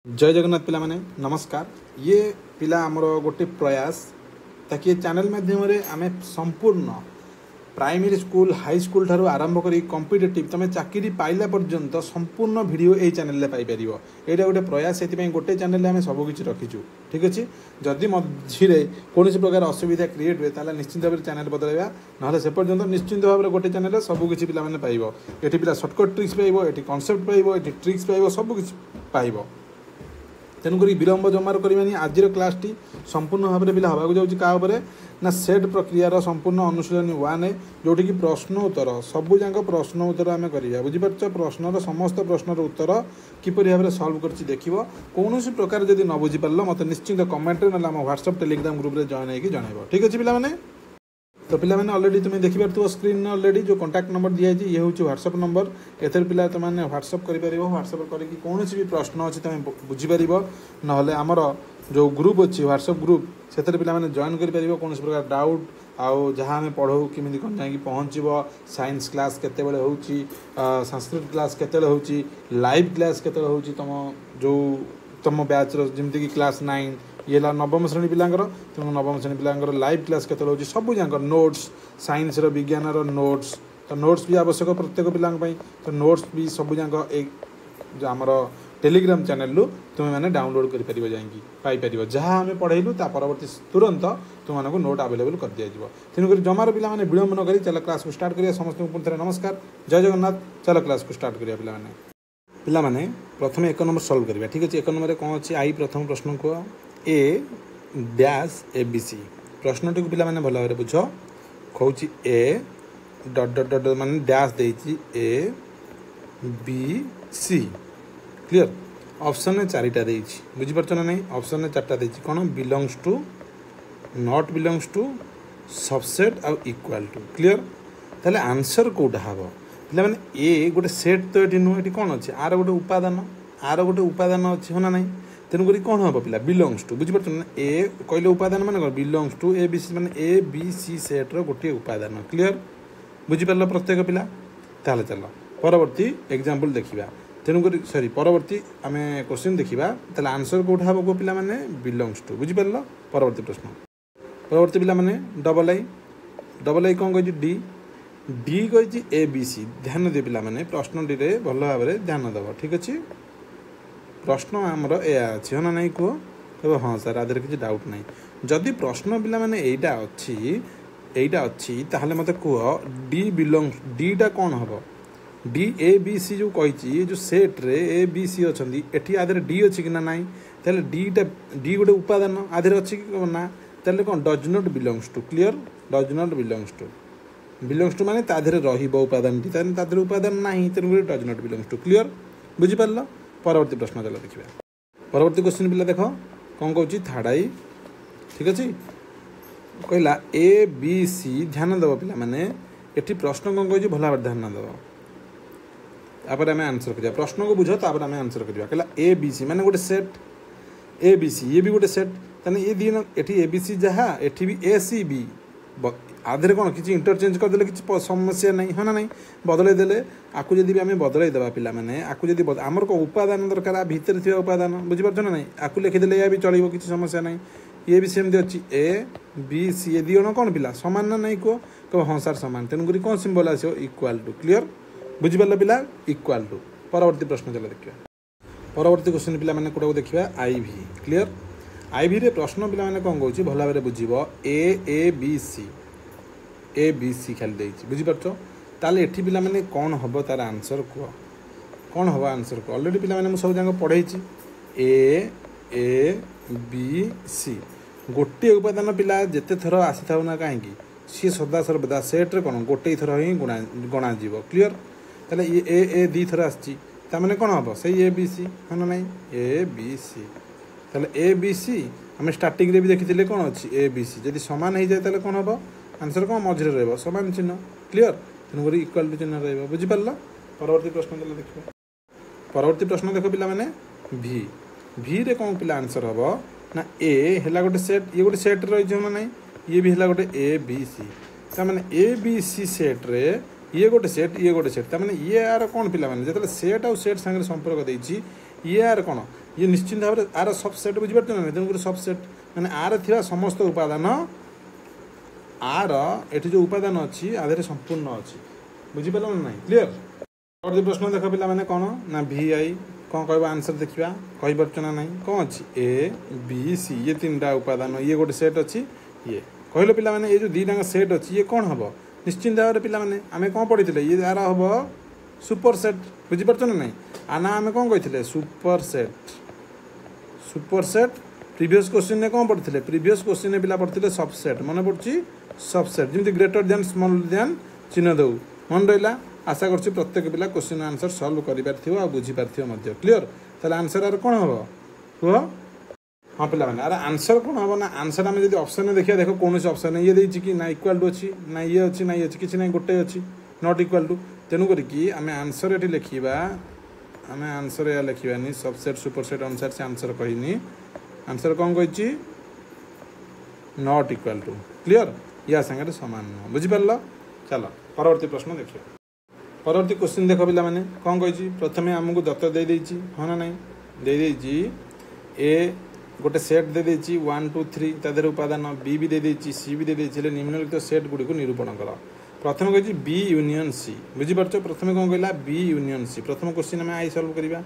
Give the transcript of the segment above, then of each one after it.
जय जगन्नाथ पिला माने नमस्कार। ये पिला आमर गोटे प्रयास ताकि चैनल माध्यम आम संपूर्ण प्राइमरी स्कूल हाई स्कूल ठारू आरंभ करी कॉम्पिटिटिव तुम चाकरी पाइला पर्यंत संपूर्ण वीडियो यही चैनल पाइपर। यहाँ गोटे प्रयास से गोटे चैनल आम सबकि रखीचु। ठीक अच्छे जदि मझे कौन प्रकार असुविधा क्रिएट हुए ताला निश्चित भाव चैनल बदलवा ना से पर्यंत निश्चित भाव में गोटे चैनल सबकि पिला पाइब। ये पिला सर्टकट ट्रिक्स पाइब, ये कनसेप्ट पाइब, ये ट्रिक्स पाइब, सबकि पाइब। तेणुक विलंब जमार करवानी। आज क्लास टी संपूर्ण भाव में पिला हवाक जाऊँगी क्या ना सेट प्रक्रियार संपूर्ण अनुशीलनी 1 जोटि कि प्रश्न उत्तर सबूक प्रश्न उत्तर आम करवा बुझीपार। प्रश्नर समस्त प्रश्नर उत्तर किपरि भाव में सल्व कर देख कौन प्रकार जब न बुझीपार मत निश्चित कमेंट ना व्हाट्सएप टेलीग्राम ग्रुप में जॉइन होगी जनइब। ठीक अच्छे पिला तो पिला मैंने ऑलरेडी तुम्हें देखिपार स्क्रीन ऑलरेडी जो कांटेक्ट नंबर दिखाई ये हूँ व्हाट्सएप नंबर। एथर पिला तुमने व्हाट्सएप कर व्हाट्सएप करके कौन भी प्रश्न अच्छी तुम बुझीपार ना आमर जो ग्रुप अच्छी व्हाट्सएप ग्रुप से पिला जॉइन कर कौन प्रकार डाउट आउ जहाँ आम पढ़ू किमी कौन जाकि पहुँचब साइंस क्लास केत हो संस्कृत क्लास केत हो लाइव क्लास केत हो तुम जो तुम बैच जमीक कि क्लास 9 ये नवम श्रेणी पिलांकर तुम नवम श्रेणी पिलांकर लाइव क्लास केत हो सब जाक नोट्स साइंस विज्ञान नोट्स तो नोट्स भी आवश्यक प्रत्येक पिला तो नोट्स भी सब जाक एक आमर टेलीग्राम चैनल रु तुम्हें मैंने डाउनलोड कर पाइपर जहाँ आम पढ़ेलु परवर्ती तुरंत तुमको नोट आवेलेबल कर दिया। तेणुक जमार पिला विलंब न करी चल क्लास को स्टार्ट करिया। समस्त पुनः नमस्कार जय जगन्नाथ। चल क्लास को स्टार्ट करिया पिला माने प्रथम 1 नंबर सॉल्व करिया। ठीक अच्छे 1 नंबर कौन अच्छी आई प्रथम प्रश्न को ए डैश ABC प्रश्नटी को पिला माने भल भाव बुझ कौन ए डट डट डट मान डैश देछि ABC क्लियर। ऑप्शन ने 4टा देछि बुझीपार ना नहीं। ऑप्शन ने 4टा देछि कौन belongs to not belongs to subset आउ इक्वाल टू क्लियर। ताले आंसर कोटा हम पिला माने ए गोटे सेट तो ये नुह ये कौन अच्छे आर गोटे उपादान अच्छी हो ना नहीं। तेणुक कौन हम पिला बिलोंग्स टू बुझीपार ना ए कहले उपादान मान कौन बिलोंग्स टू ABC मान ABC सेट्र गोटे उपादान क्लियर बुझीपार प्रत्येक पिला। ताले चल परवर्ती एग्जांपल देखिबा। तेणुक सॉरी परवर्ती आम क्वेश्चन देखा ताले आंसर कौटा हम को पिला माने बिलोंग्स टू बुझीपार। परवर्ती प्रश्न परवर्ती पिला माने डबल आई कौन कही डी कही ABC ध्यान दिए पिला माने प्रश्नटी भल भाव में ध्यान दब। ठीक अच्छे प्रश्न आमर या अच्छी हो ना नहीं कह कह हाँ सर आधे किसी डाउट ना जदि प्रश्न पिला माने एटा अच्छी ताहले मत कह डी बिलोंग्स डीटा कौन हम डी ABC जो कही जो सेट्रे ABC अच्छा एटी आधे डी अच्छी कि ना नाई ताहले डी गोटे उपादान आधे अच्छी कि ना ताहले कौन does not belongs to clear does not belongs to माने ताधे उपादान ताधे उपादान ना तेणुक does not belongs to clear बुझीपार। परवर्ती प्रश्न चल देखिए। परवर्ती क्वेश्चन पिला देख कौन कौन थर्ड आई ठीक अच्छे कहला ABC ध्यान दब पिला माने एटी प्रश्न कौन कही भल भाव ध्यान दब तापर आम आंसर करिया। प्रश्न को बुझ तापर आम आंसर करिया कहला ABC माने गोटे सेट ABC ये भी गोटे सेट ताने ये दिन एटी ABC जहाँ एटी भी ACB आधे कौन किसी इंटरचेंज करदे किसी समस्या नहीं है ना नहीं बदल देले आपको जब भी आम बदल देवा पिला माने आपको जब आमर को उपादान दरकार भितर थी उपादान बुझीपार ना नहीं आपको लिखिदे या भी चलो किसी समस्या नहीं। ये भी सेमती अच्छी ABC ये दिजन कौन पिला सामान ना नहीं कह हाँ सार सामान तेणुक कौन सिंबल आसो इक्वाल टू क्लियर बुझीपार पिला इक्वाल टू। परवर्ती प्रश्न चल देखिए। परवर्ती क्वेश्चन पिला माने कोटा देखिए IV क्लियर। IV रे प्रश्न पिला माने कौन कौन भल भाव में बुझीब ABC खाली देछि बुझीपार ताले एठी पिला माने कौन हम तार आंसर कह कौन हम आंसर कह ऑलरेडी पिला माने सब जाक पढ़े ABC गोटे उपादान पिला जेते थर आसी था ना कहीं सी सदा सर्वदा सेट्रे कौन गोटे थर ही गणा क्लियर। ताले ये दी थर आसी मैंने कौन हम से ABC है ना नहीं ABC ताले ABC आम स्टार्टिंग रे भी देखी कौन अच्छी ABC जब सामान हो जाए ताले कौन हम आंसर कौन मझे रहा सामान चिन्ह क्लियर तेणुक इक्वाल टू चिन्ह रहा बुझीपार। परवर्ती प्रश्न देखिए। परवर्ती प्रश्न देख पिला माने V रे कौन पिला आंसर हम ना ए है गोटे सेट ये गोटे सेट रही ना नहीं ये भी है गोटे ABC ताने ABC सेट्रे ये गोटे सेट ताने ये यार कौन पिला माने जो सेट आउ सेट संगे संपर्क देछि ये यार कौन ये निश्चिंत भाव आर सबसेट बुझीपार ना तेणुक सबसेट मैंने आर थी समस्त उपादान आर ये जो उपादान अच्छी आधे संपूर्ण अच्छी बुझीपार ना ना क्लीयर। और प्रश्न देख पिला मैंने कौन ना भि आई कौन कह आंसर देखा कहीपर ना ना कौन अच्छी ए बी सी ये तीन टा उपादान ये गोटे सेट अच्छी ये कहल पिला मैंने ये जो दीटा सेट अच्छी ये कौन हम निश्चिंत भाव में पिला मैंने आम कौन पढ़ी ये यार हम सुपर सेट बुझीपार ना ना आना आम कौन कही सुपर सेट प्रीवियस क्वेश्चन ने कौन पढ़ते प्रीवियस क्वेश्चन ने पिला पढ़ते सबसेट मन पड़ी सबसेट जमी ग्रेटर देन स्मॉल देन चिन्ह दौ मन रहा आशा कर प्रत्येक पिला क्वेश्चन आंसर सल्व कर बुझीपार क्लीयर ताले आंसर आर कौन हम कह हाँ पे अरे आंसर कौन हम ना आंसर आम जब ऑप्शन देखिए देख कौन से ऑप्शन ये देखिए कि ना इक्वाल टू अच्छी ना ये अच्छी ना ये अच्छी किसी ना गोटे अच्छी नॉट इक्वाल टू तेणुक आम आंसर ये लिखा आम आंसर या लिखानी सबसेट सुपरसेट अनुसार से आंसर कहनी आंसर कौन कही नॉट इक्वाल टू क्लीयर या सागर सामान नुह बुझीपार चलो परवर्ती प्रश्न देखिए परवर्ती क्वेश्चन देख पिला मैंने कौन कही प्रथम आमको दत्त दे हाँ ना नहीं दे ए गोटे सेट दे 1 2 3 तादेर उपादान बी भी दे सी भी दे निम्नलिखित सेट गुड़ी को निरूपण कर प्रथम कही बी यूनियन सी बुझीपार प्रथम कौन कहला बी यूनियन सी प्रथम क्वेश्चन आम आई सल्व करवा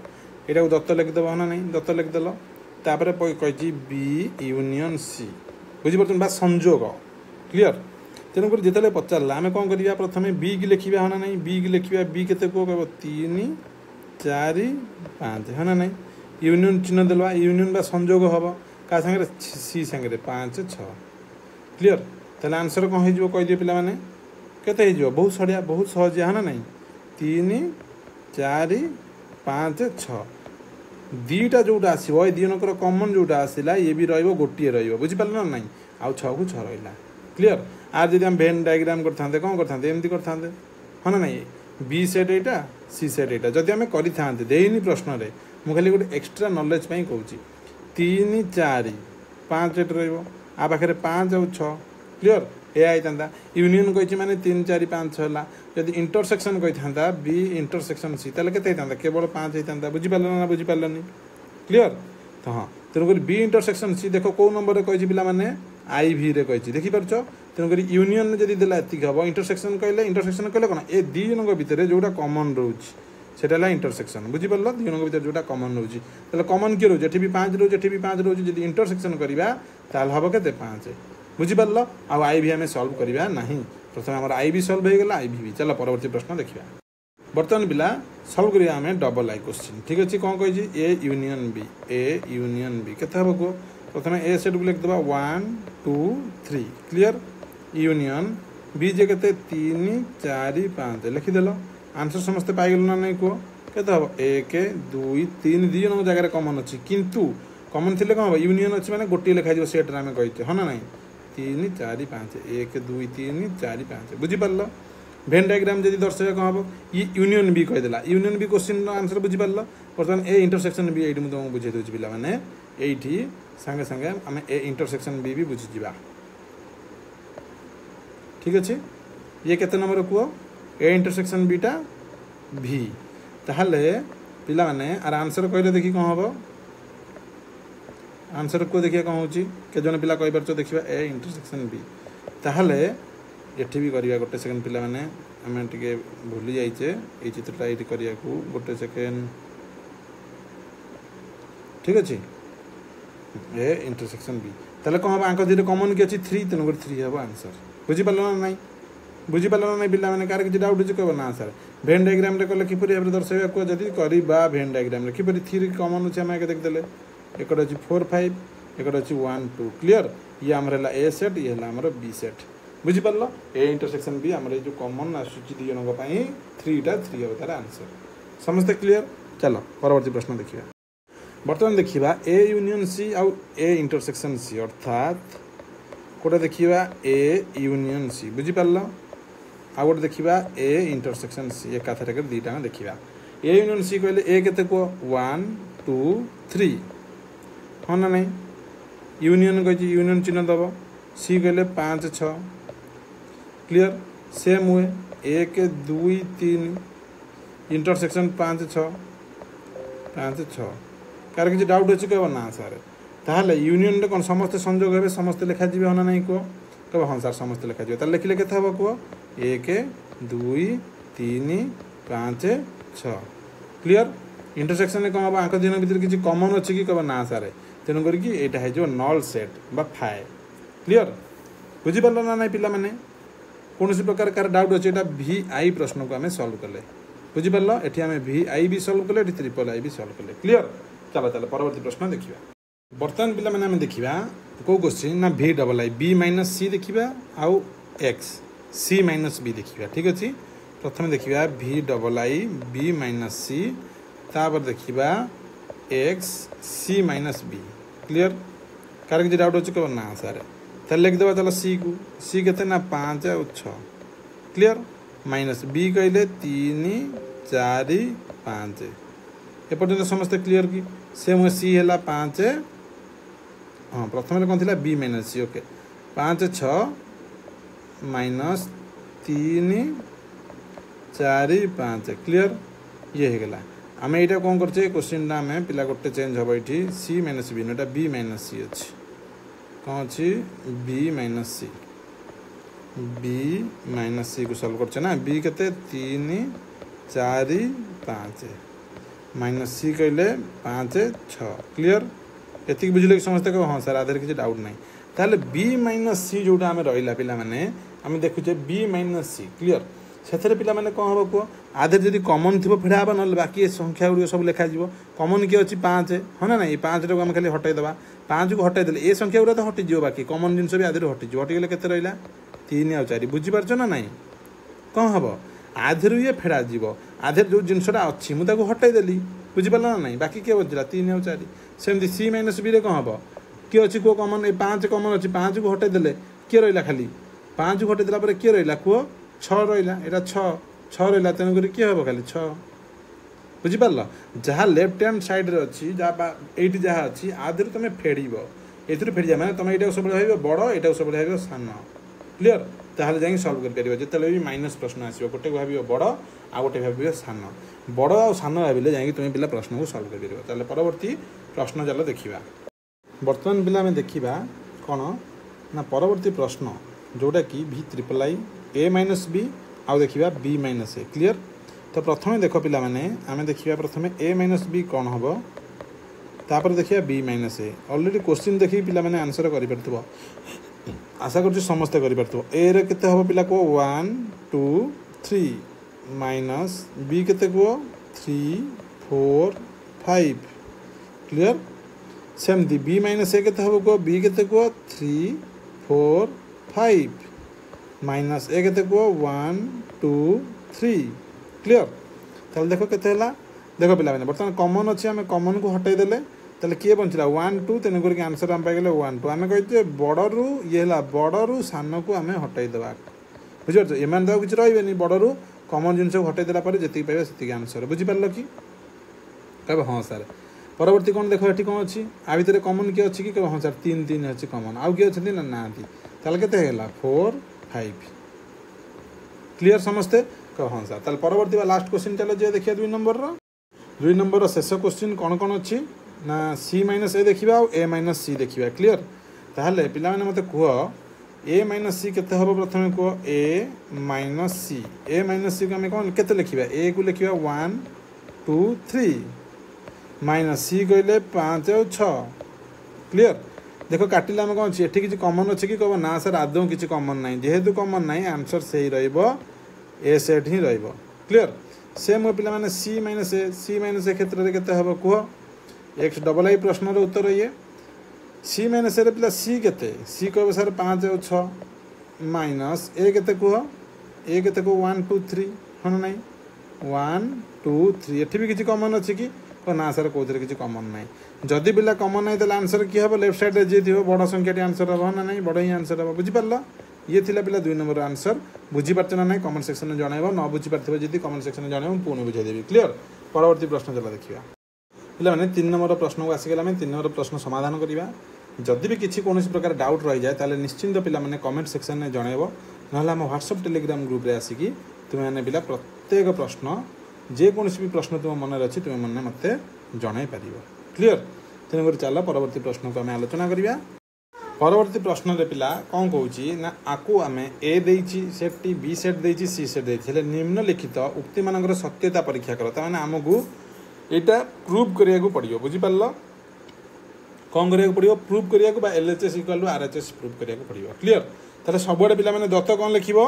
यहाँ दत्त लिखिदेव हाँ ना नहीं दत्त लिखिदेल तापर कही बी यूनियन सी बुझीपार बा संजोग क्लीयर तेणुक जिते पचारा आम कौन करवा प्रथम बी की लिखा हाँ ना नहीं बी की लिखा बी के कह 3 4 5 हाँ ना नहीं यूनियन चिन्ह देवा यूनियन बा संजोग हम क्या सागर सी सागर 5 6 क्लीयर ताले आंसर कौन हो कहीदिए पे मैंने केते बहुत सड़िया बहुत सहज हाँ ना नहीं 3 4 5 6 दीटा जोटा आसो ये दिनकर कमन जोटा आसला ये भी रोटे रुझीपार ना ना आउ 6 को 6 रहा क्लीयर आर जब आम भेन डायग्राम करते कौन करते एमती करते हाँ ना नहीं बी सेट यहाँ सी सेट यहाँ जदि आम करें प्रश्न में मुझे खाली गोटे एक्सट्रा नॉलेज कहूँ 3 4 5 आ पाखे 5 और 6 क्लीयर यह यूनियन कही मैंने 3 4 5 6 है जब इंटरसेक्शन कही था बी इंटरसेक्शन सी ताले केते केवल 5 होता बुझीपार ना बुझीपारे क्लीयर तो हाँ तेणुक बी इंटरसेक्शन सी देख कौ नंबर कही पिला मैंने आई भी कही देखिपार तेणुक यूनियन जब देला एतिक हम इंटरसेक्शन कहले कौन ए दी जन भितर जोटा कमन रोच सेटा इंटरसेक्शन बुझीपार दी जन भर जोटा कमन रोचे कमन किए रोचे भी 5 रोचे भी 5 रोचे जब इंटरसेक्शन करवा हम के 5 बुझीपार आई भी आम सल्व करवा ना प्रथम आम आई भी सल्व हो गला आई भी चलो परवर्ती प्रश्न देखा बर्तमान पिला सल्व करिया आम डबल आई क्वेश्चन ठीक अच्छे कौन कही ए यूनियन बी केते हम कह प्रथम ए सेट को लिखिदेवा 1 2 3 क्लीयर यूनियन बी जे के 3 4 5 लिखिदेल आंसर समस्ते पाइगल ना नहीं कह केते हम 1 2 3 दी जन जगह कमन अच्छी किंतु कमन थी कौन हम यूनियन अच्छी मैंने गोटे लिखा सेट्रे आम कही हाँ ना नहीं 3 4 5 1 2 3 4 5 बुझीपार भेन डायग्राम जब दर्शाइए कौन हम ये यूनियन बी कहीदेला यूनियन बी क्वेश्चन आंसर बुझीपार बर्तमान ए इंटरसेक्शन बी ये मुझे बुझे दूसरी पिला मैंने ये सांगे सांगे आम ए इंटरसेक्शन बी भी बुझीजा ठीक अच्छे ये केते नंबर कह ए इंटरसेक्शन बीटा भी ताहले पिला माने आर आंसर कहले देखी कौन हम आंसर को देखिए कौन हो जन पिला कही पार्छ देखा ए इंटरसेक्शन बी ताहले एठी भी करवा गोटे सेकेंड पिला माने आम टे भूली जाइचे ये चित्रटा ये करने को गोटे सेकेंड ठीक अच्छे ए इंटरसेक्शन बी ताले कौन हम आंक धीरे कमन की अच्छी 3 तेणुक 3 हम आंसर बुझीपार ना ना बुझीपार ना ना पिला मैंने कार किसी डाउट अच्छे कह ना सर भेन डायग्राम कले किपर भाव दर्शाइवा को जब करवा भेन डायग्राम किपर 3 कमन अच्छे आम देखीदे एक अच्छी 4 5 एक अच्छी 1 2 क्लीयर ये आमर है ए सेट ये आमर बी सेट बुझीपार ए इंटरसेक्शन बी आमर जो कमन आसूची दी जनों 3 हम तार आंसर समस्ते क्लीयर चलो परवर्ती प्रश्न देखिए बर्तमान देखा ए यूनियन सी आउ ए इंटरसेक्शन सी अर्थात गोटे देखा ए यूनियन सी बुझीपार आउ गोटे देखा ए इंटरसेक्शन सी एकाथर दीटा देखा ए यूनियन सी कहले ए केते को 1 2 3 हाँ ना नहीं यूनियन कही यूनियन चिन्ह दब सी कहले 5 6 क्लीयर सेम हुए 1 2 3 इंटरसेक्शन 5 6 5 6 कार किसी डाउट अच्छी कह ना सार ताहले यूनियन रे कौन समस्त संयोग हे समस्त लिखा जी हाँ ना नहीं कह कह हाँ सार समस्त लिखा जी लिखिले के हम कह 1 2 3 5 6 क्लीयर इंटरसेक्शन में कौन हम आंक दिन भर किसी कमन अच्छी कि कह ना सारे तेणुक यहाँ हो नल सेट बा फाए क्लीयर बुझीपार ना ना पिला माने कौन प्रकार कार डाउट अच्छे यहाँ VI प्रश्न को आम सल्व कले बुझीपार ये आम VI भी सल्व कले ट्रिपल आई भी सल्व कले क्लीयर चलो चलो परवर्ती प्रश्न देखा बर्तमान पिला माने आम देखा कौ क्वेश्चन ना VII B माइनस C देखा आउ X C माइनस B देखा ठीक अच्छे प्रथम देखा VII B माइनस C तापर देखा X C minus B clear car किसी डाउट अच्छे कह ना सारे ताल लिखिदेवा चलो C को C के ना 5 और 6 क्लीयर माइनस B कहले 3 4 5 एपर्यंत समस्त क्लीयर कि सेम C है 5 हाँ प्रथम कौन थी B minus C okay 5 6 minus 3 4 5 clear ये होगा आम यहाँ कौन करछे क्वेश्चन आम पिला गोटे चेंज हम ये C माइनस B ना B माइनस C अच्छी कौन अच्छी B minus C B minus C को सल्व करछे ना B केते 3 4 5 माइनस C कहले 5 6 क्लीयर एति बुझले समझते कह हाँ सर आधार किसी डाउट नहीं ताहले B माइनस C जोटा आम रहा पिला माने आम देखुचे B माइनस C क्लीयर से पिला माने कौन हम कह आधे जब कमन थी फेड़ा हम ना बाकी संख्या गुड़ सब लिखा कमन किए अच्छी 5 हाँ ना ये 5 टाक आम खाली हटईदे 5 को हटईदे ये संख्या गुड़ा तो हटिज बाकी कमन जिन भी आधे हटिज हटिगले के रहा 3 और 4 बुझीपार ना नाई कौन हम आधे ये फेड़ा जीव आधे जो जिनसा अच्छी मुझे हटईदेली बुझीपार ना नाई बाकी किए बचला 3 और 4 सेमती C माइनस B कौन हम किए अच्छी कौ कमन ये 5 कमन अच्छी 5 को हटईदे किए रहा खाली 5 को हटईदेला किए रहा कह 6 रहा यहाँ 6 रहा तेणुक किए हम खाली 6 बुझीपार जहाँ लेफ्ट हैंड सैड्रे अच्छी जहाँ ये जहाँ अच्छी आधे तुम फेड़ ए फेड़ जाए मैंने तुम यहाँ सब भाव बड़ यहाँ सब भाव सान क्लीयर ताहले जाए सल्व कर जिते भी माइनस प्रश्न आसो गोटे भाव बड़ आ गोटे भाव सान बड़ आ सान भाविले जाए तुम पिला प्रश्न को सल्व कर परवर्ती प्रश्न चलो देखा बर्तमान पिला देखा कौन ना परवर्ती प्रश्न जोटा कि VIII A माइनस B आउ देखा B माइनस A क्लीयर तो प्रथम देख पिला माने आम देखा प्रथम A माइनस B कौन हम तापर देखिए B minus A already question देखिए पिला माने आंसर कर आशा कर समस्ते कर ए रे केते हम पिला को 1 2 3 माइनस B केते को 3 4 5 क्लीयर सेमती B माइनस A केते हम को B केते को 3 4 5 माइनस A केते को 1 2 3 क्लीयर ताल देखो केते देख पिला मैंने बर्तमान कमन अच्छे आम कमन को हटईदे ताले किए बचला 1 2 तेणुक आंसर आम पाइगले 1 2 आम कहे बड़ू ये बड़ू सान को आम हटईदे बुझीपार एम तो किसी रही बड़ू कमन जिन हटईदेला जी पाइबा से आंसर बुझीपार कि कह हाँ सार परवर्ती कौन देख ये कौन अच्छी आ भितर कमन किए अच्छी कि कह हाँ सार 3 3 अच्छी कमन आउ किए अच्छे ना ताले के 4 5 क्लीयर समस्ते कह हाँ सार ताले परवर्ती लास्ट क्वेश्चन चलो जे देखिए 2 नंबर शेष क्वेश्चन कौन कौन अच्छी ना C माइनस A देखा और A माइनस C देखा क्लीयर ताहले पिला माने मते कह A माइनस C केते हम प्रथम कह A माइनस C को आम कौन केते लिखा A को लिखा 1 2 3 माइनस C कहले 5 और 6 क्लीयर देख काटिले आम कौन अच्छी किसी कमन अच्छे कि कह ना सर आदौ किसी कमन ना जेहेतु कमन ना आंसर से ही A set he clear same पिला माने C माइनस A क्षेत्र में केते हम कह XII प्रश्न उत्तर ये C माइनस A पिला C केते C कह सर 5 और 6 माइनस A केते कह A केते को 1 2 3 हाँ ना 1 2 3 एठी भी किसी कमन अच्छी कि ना सर कौन किसी कमन ना जदि पिला कमन ना आंसर किए हम लेफ्ट साइड जी थी बड़ संख्या आंसर हम ना बड़ ही आंसर हम बुझीपार ये थिला पिला 2 नंबर आंसर बुझीपार ना कमेंट सेक्शन में जनइब न बुझीपार जी कमेंट सेक्शन में जनइब पुणी बुझाईदेवी क्लीयर परवर्ती प्रश्न चला देखा पिला 3 नंबर प्रश्न को आसिगला 3 नंबर प्रश्न समाधान करवा जदि भी किसी कौन प्रकार डाउट रही जाए ताले निश्चिंत पिला माने कमेंट सेक्शन में जनइब ना आम व्हाट्सएप टेलीग्राम ग्रुप रे आसिकी तुम्हें पिला प्रत्येक प्रश्न जेकोसी भी प्रश्न तुम मन अच्छी तुम्हें मन मत जन पार। क्लीयर तेणुक चल परवर्ती प्रश्न को आम आलोचना करिया परवर्ती प्रश्न रे पिला कौन कहूँ ना आकु आम ए देछि सेट बी सेट देछि सी सेट देछि निम्नलिखित उक्ति मान सत्यता परीक्षा कर ताने आमको यहाँ प्रूव करिया को पड़ो बुझीपार कौन करिया को पड़ो प्रूव करिया को LHS equal to RHS prove करिया को पड़ो क्लीयर ताले सबुआडे पिला माने दत्त कौन लिखिब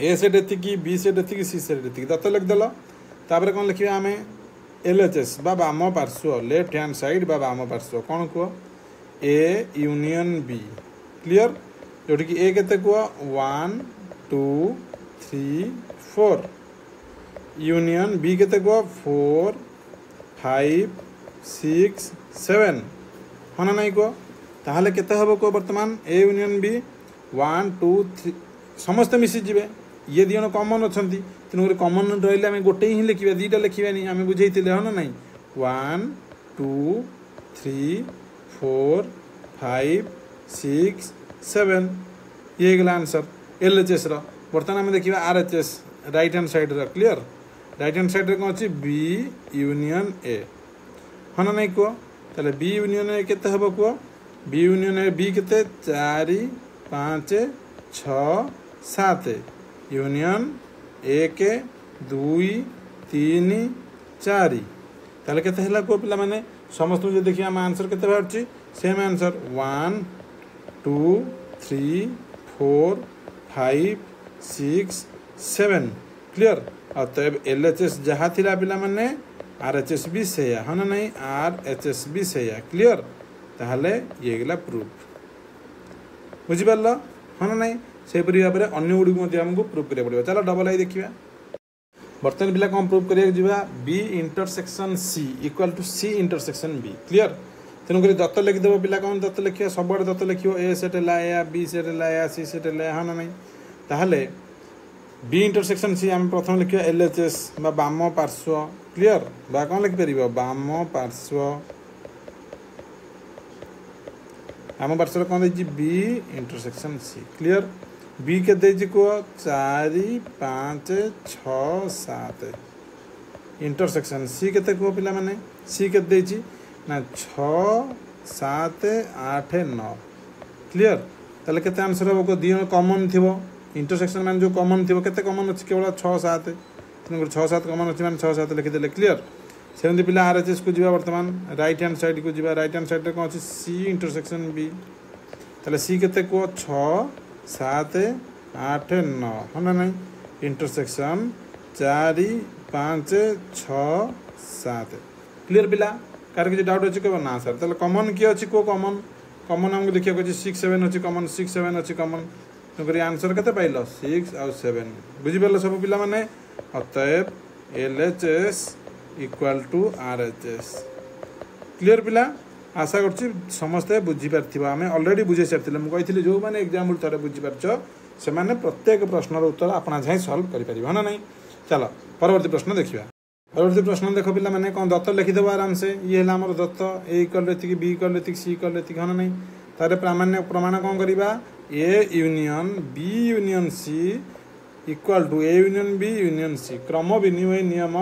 ए सेट एतिकी बी सेट एतिकी सी सेट एतिकी दत्त लिखदेल तापर कौन लिखिबा आम LHS बा बाम पार्श्व लेफ्ट हैंड साइड बा बाम पार्श्व कौन कह ए यूनियन बी क्लीयर जोटि कि ए केते कह 1 2 3 4 यूनियन बी केते कह 4 5 6 7 हाँ ना नहीं कह ताहले केते हबो कह वर्तमान ए यूनियन बी 1 2 3 समस्त मिसी जिवे ये दी जन कमन अच्छा तेणुक कमन रही आम गोटे ही लिखा दीटा लिखानी आम बुझे हाँ ना नहीं 1 2 3 4 5 6 7 ये गला आंसर LHS बर्तमान आम देखा RHS right hand side clear right hand side कौन अच्छी बी यूनियन ए हाँ ना नहीं कह ताले बी यूनियन ए केते हबो कह बी यूनियन ए बी केते 4 5 6 7 यूनियन 1 2 3 4 ताले केते हला को पिला माने समस्त जो देखिए आम आंसर केते बाहरची सेम आंसर 1 2 3 4 5 6 7 क्लियर अतएव LHS जहाँ थिला पिला माने RHS भी से हाँ ना नहीं RHS भी से क्लियर ताहले ये गला प्रूफ बुझिपार हाँ ना नहीं से भाव में अन्य गुड़ी आमको प्रूव करा पड़ो चलो डबल आई देखा बर्तमान पिला कौन प्रूव करा B intersection C equal to C intersection B clear तेणुक दत्त लिखिदेव पिला कौन दत्त लिखा सब दत्त लिख ए सेट है बी सेट है सी सेट है हाँ ना नहीं ताहले बी इंटरसेक्शन सी आम प्रथम लिखा LHS बा बाम पार्श्व क्लीयर बा कौन लिखिपर बाम पार्श्व आम पार्श्व कौन देखिए B intersection C clear B के देछि को 4 5 6 7 इंटरसेक्शन सी केते को पिला माने सी के देछि ना 6 7 8 9 क्लियर ताले केते आंसर हो को दियो कॉमन थिबो इंटरसेक्शन मान जो कॉमन थिबो केते कॉमन अछि केवल 6 7 तेन 6 7 कॉमन अछि मान 6 7 लिखि देले क्लियर सेमती पिला RHS को जीवा वर्तमान राइट हैंड साइड को जीवा राइट हैंड साइड रे कोन अछि सी इंटरसेक्शन बी ताले सी केते को 6 7 8 9 हाँ ना नहीं इंटरसेक्शन 4 5 6 7 क्लीयर पिला कार किसी डाउट अच्छी कह ना सर ताले कॉमन किए अच्छी को कॉमन कॉमन हमको देखिए अच्छी 6 7 अच्छी कॉमन 6 7 अच्छी कॉमन तेणुक आंसर केते पाइल 6 और 7 बुझिपार सब पिला माने अतएव LHS equal to RHS clear पिला आशा कर समस्ते बुझीपार आम अलरेडी बुझे सारी मुझे जो मैंने एग्जाम्पल थे बुझीपार से मैंने प्रत्येक प्रश्नर उत्तर अपना जाए सल्व कर ना नहीं चलो परवर्ती प्रश्न देखा परवर्ती प्रश्न देख पिला मैंने कौन दत्त लिखिदेव आराम से ये है आम दत्त ए इक्वल एति बी इक्वल एति सी इक्वल एति हाँ नहीं तार प्रामाण्य प्रमाण कौन करवा A union B union C equal to A union B union C क्रम विनिमय नियम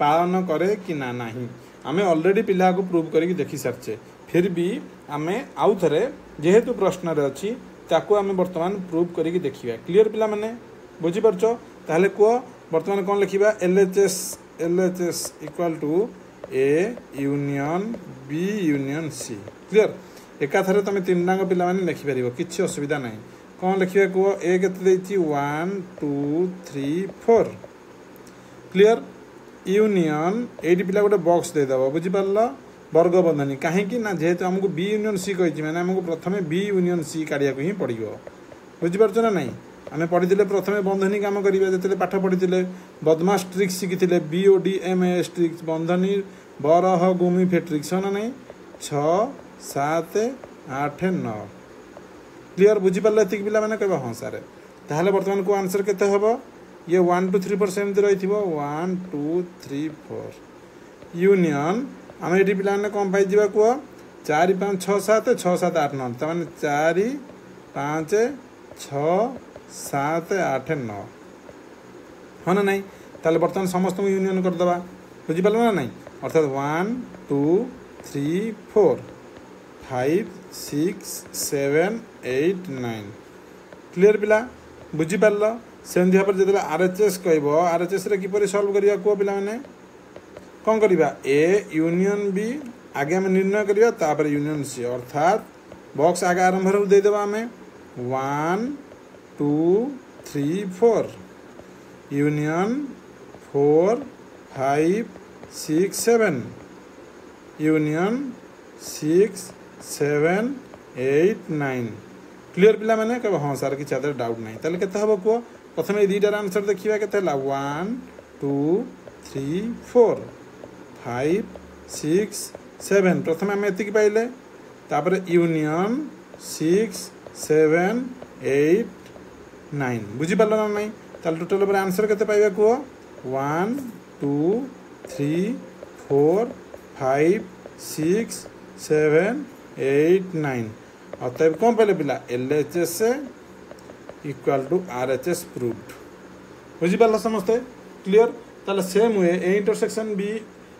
पालन करे कि ना नहीं आमे ऑलरेडी पिला को प्रूव करके देखी सारचे फिर भी आमे आउ थरे जेहेतु प्रश्न रे अछि ताको आमे वर्तमान प्रूव करके देखिबा क्लियर पिला माने बुझी परछो ताहले को वर्तमान कोन लिखिबा LHS equal to A union B union C clear एका थरे तमे तीन डांग पिला माने लिखि परिबो किछि असुविधा नाही कोन लिखिबा को ए केते दैछि 1 2 3 4 क्लियर यूनियन एडी पिला गोटे बॉक्स दे दबो बुझी परला वर्ग बंधनी कहीं ना जेहेतु आमको बी यूनियन सी कही मैंने आमको प्रथम बी यूनियन सी काढ़ा ही पड़ो बुझीपार ना नहीं आम पढ़ी प्रथम बंधनी कम करा जो पाठ पढ़ी बदमाश ट्रिक्स शिखी BODMAS ट्रिक्स बंधनी बरह गुमी फेट्रिक्स है ना नहीं 6 7 8 9 क्लीयर बुझीपारे ये पिला मैंने कह हाँ सारे ताहले बर्तमान को आंसर केते हबो ये 1 2 3 4 सेमती रही 1 2 3 4 यूनियन आम ये पिला कौन पाई जा कह 4 5 6 7 6 7 8 9 तमाने 4 5 6 7 8 9 हाँ ना नहीं ताले बर्तमान समस्त यूनियन करदे बुझीपार ना नहीं अर्थात 1 2 3 4 5 6 7 8 9 क्लियर पिला बुझिपार सेमती भाव जो RHS कह RHS किपर सल्व करवा कह पाने कौन करवा ए यूनियन बी आगे आम निर्णय करवा यूनियन सी अर्थात बॉक्स आगे आरंभ देदेव आम 1 2 3 4 यूनियन 4 5 6 7 यूनियन 6 7 8 9 क्लियर पिला मैंने कह हाँ सार कि डाउट ना ताले केते हबो को प्रथम ए दुईटार आंसर देखिबा केते हला 1 2 3 4 5 6 7 प्रथम आम एतिक पाइले तापर यूनियन 6 7 8 9 बुझी पारलो ना नहीं ताले टोटल पर आंसर केते पाइबा को 1 2 3 4 5 6 7 8 9 अतएव कौन पहले पिला LHS equal to RHS proved बुझीपार समस्ते क्लियर ताले same way A intersection B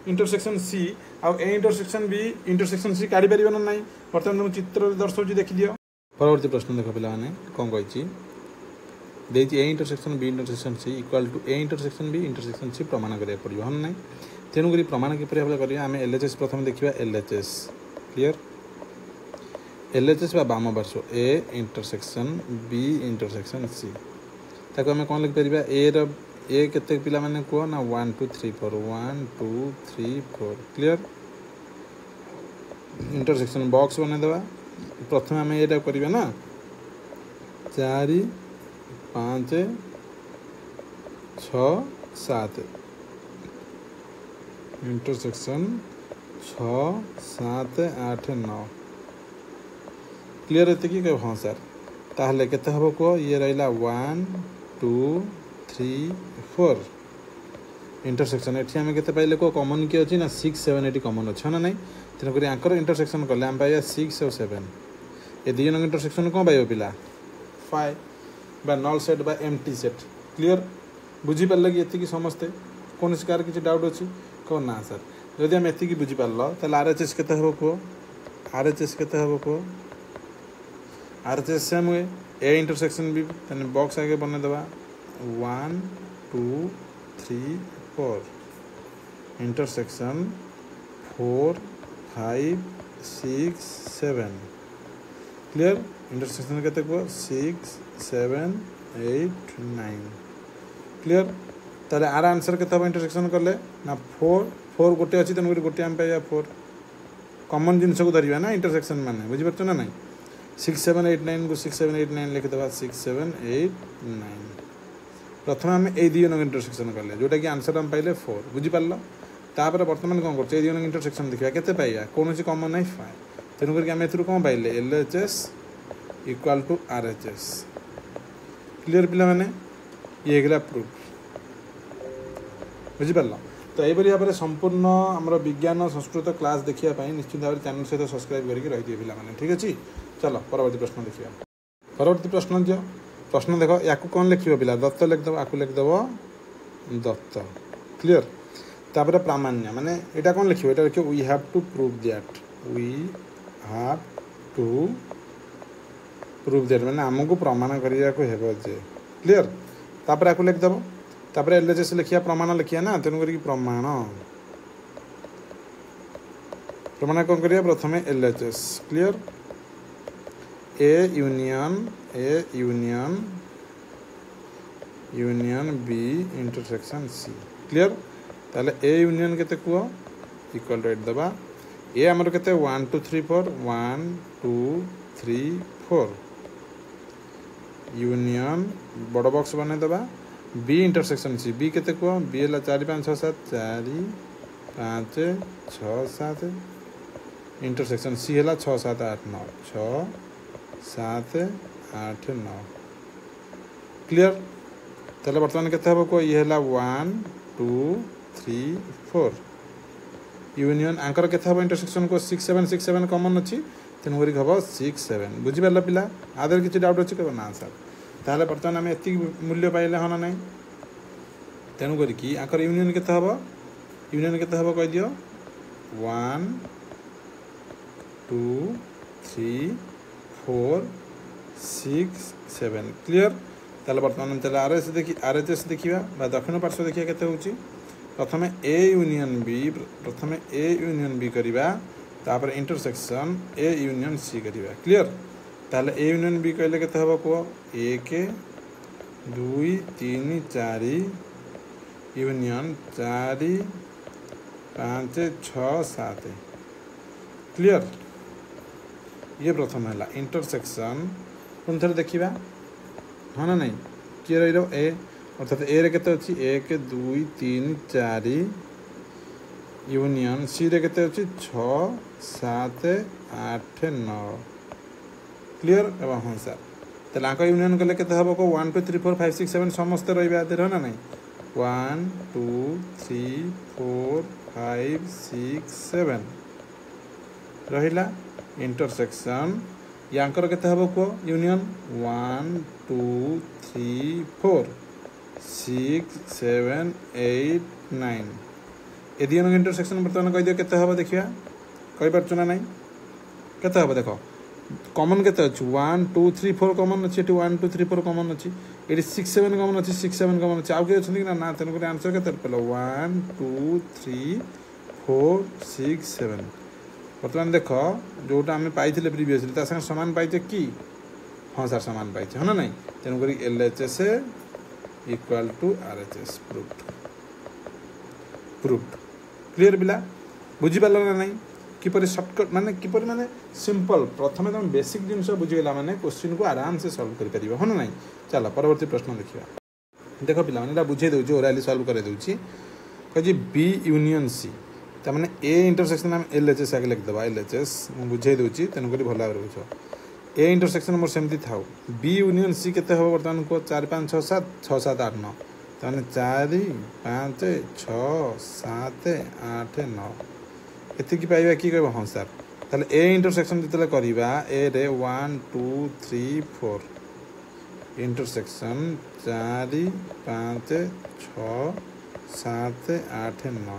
intersection C आ A intersection B intersection C काढ़ी पार ना बर्तमान तुम चित्र दर्शाऊँ देखी दियो परवर्ती प्रश्न देख पिला माने कौन कही A intersection B intersection C equal to A intersection B intersection C प्रमाण करा पड़ो हम ना तेणुक प्रमाण किपर भाव करें आम LHS प्रथम देखा LHS क्लियर LHS बा बाम पार्श्व A intersection B intersection C ताको आम कौन लिखिपर ए केते पिला माने कह ना 1 2 3 4 1 2 3 4 क्लियर इंटरसेक्शन बॉक्स बनईदेवा प्रथम आम ये करवा ना 4 5 6 7 इंटरसेक्शन 6 7 8 9 क्लियर होते कि हाँ सर ताहले केते हबो को ये रहिला 1 2 3 4 इंटरसेक्शन एठी आमे केते पाइले को कॉमन के अछि ना 6 7 एटी कॉमन अछि ना नहीं तेन करी आंकर इंटरसेक्शन करले हम पाइया 6 और 7 ए दुई जन इंटरसेक्शन कोन पाइबो पिला 5 बा नल सेट बा एम्प्टी सेट क्लियर बुझी पारले कि एति की समस्ते कोन कार किछि डाउट अछि को ना सर जदि हम एति की बुझी पारलो त RHS केते हबो को RHS केते हबो को RHS सेम हुए ए इंटरसेक्शन भी तने बॉक्स आगे बने दबा 1 2 3 4 इंटरसेक्शन 4 5 6 7 क्लियर इंटरसेक्शन केते को 6 7 8 9 क्लियर तारे आर आंसर केते हो इंटरसेक्शन करले ना 4 गोटे अछि तने गोटे हम पाइया 4 कॉमन जिनस को धरिबा ना इंटरसेक्शन माने बुझि परछ ना नहीं 6 7 8 9 को 6 7 8 9 लिख देवा 6 7 8 9 प्रथम आम ए दुई जन इंटरसेक्शन कले जोटा कि आंसर हम पाइले 4 बुझी पारल तापर वर्तमान कौन कर दुई जन इंटरसेक्शन देखा केते पाइया कौन कॉमन नहीं 5 तेणु करके आम एथुर कौन पाइले LHS equal to RHS clear पिला माने ये गला प्रूफ बुझी पारल तो यही भाव में संपूर्ण आमर विज्ञान संस्कृत क्लास देखापी निश्चित भाव चैनल सहित सब्सक्राइब करके रही है पे ठीक अच्छे चलो परवर्ती प्रश्न देखिए परवर्ती प्रश्न दियो प्रश्न देख या कौन लिखो पिला दत्त लिखदेव आपको लिखदेव दत्त क्लियर तापर प्रामाण्य माने यहाँ कौन लिखो यहाँ लिखो we have to prove that we have to prove that माने आमको प्रमाण करने को हेबो जे क्लियर तापर आपको लिखदेव तापर LHS लिखिया प्रमाण लिखिया ना तेणुक प्रमाण प्रमाण कौन करिया प्रथम LHS clear A union B intersection C clear ताले ए यूनियन केते कुआ इक्वल टू एट दबा ए हमर केते 1 2 3 4 1 2 3 4 यूनियन बड़ बॉक्स बने दबा बी इंटरसेक्शन सी बी केते कुआ बी हला 4 5 6 7 4 5 6 7 इंटरसेक्शन सी हला 6 7 8 9 6 7 8 9 क्लियर ताले वर्तमान केते हबो को ये हला 1 2 3 4 यूनियन आंकर केते हबो इंटरसेक्शन को 6 7 6 7 कॉमन अछि तेन वरी हबो 6 7 बुझि परला पिला आदर किछि डाउट अछि को ना सर ताले वर्तमान हम एति मूल्य पाइले हना नै तेन करी कि आंकर यूनियन केते हबो कह दियो 1 2 3 4 6 7 क्लियर। ताले बर्तमान चले आरएचएस देखा दक्षिण पार्श्व देखिए केते होची प्रथमे ए यूनियन बी करवा तापर इंटरसेक्शन ए यूनियन सी करवा क्लियर। ताले ए यूनियन बी कहले केते हबो को 1 2 3 4 यूनियन 4 5 6 7 क्लियर। ये प्रथम है इंटरसेक्शन पुन थे देखा हाँ ना नहीं किए रही ए अर्थात ए रे केते अछि 1 2 3 4 यूनियन सी रे केते अछि 6 7 8 9 क्लियर एवं हाँ सर तेल आंक यूनियन कले केते हबो को 1 2 3 4 5 6 7 समस्त रहिबा आदि ना नहीं 1 2 3 4 5 6 7 रहिला इंटरसेक्शन यांकर केते हबो को यूनियन 1 2 3 4 6 7 8 9 यदि इंटरसेक्शन बर्तमान कह दियो केते हबो देखिया कहि परछु ना नहीं केते हबो देखो कॉमन केते अछि 1 2 3 4 कॉमन अछि 1 2 3 4 कॉमन अछि 6 7 कॉमन अछि 6 7 कॉमन अछि आउ के अछि ना ना तेन को आंसर केते पेलो 1 2 3 4 6 7 बर्तमान देख जोटा आम पाई प्रिवियसली संगे सामान पाइचे कि हाँ सर सामान पाइचे हाँ ना नहीं तेणुक LHS equal to RHS proved clear पिला बुझीपार ना नहीं किपर सर्टकट माने किपर माने सिंपल प्रथम तुम बेसिक जिन बुझीगला माने क्वेश्चन को आराम से सॉल्व कर पारिबो हाँ ना नहीं। चलो परवर्ती प्रश्न देखिए देख पिला माने बुझे दउची ओराली सॉल्व करे दउची कजी बी यूनियन सी ताने ए इंटरसेक्शन आम LHS आगे लिखिदेवा LHS मुझे बुझे दूसरी तेणुक भल भाव बुझ ए इंटरसेक्शन मोर सेमती था बी यूनियन सी केते हम बर्तमान को 4 5 6 7 6 7 8 9 ताने 4 5 6 7 8 9 एतिकी पाइबा कि कहबो हाँ सर ताले ए इंटरसेक्शन जितले करबा ए रे 1 2 3 4 इंटरसेक्शन 4 5 6 7 8 9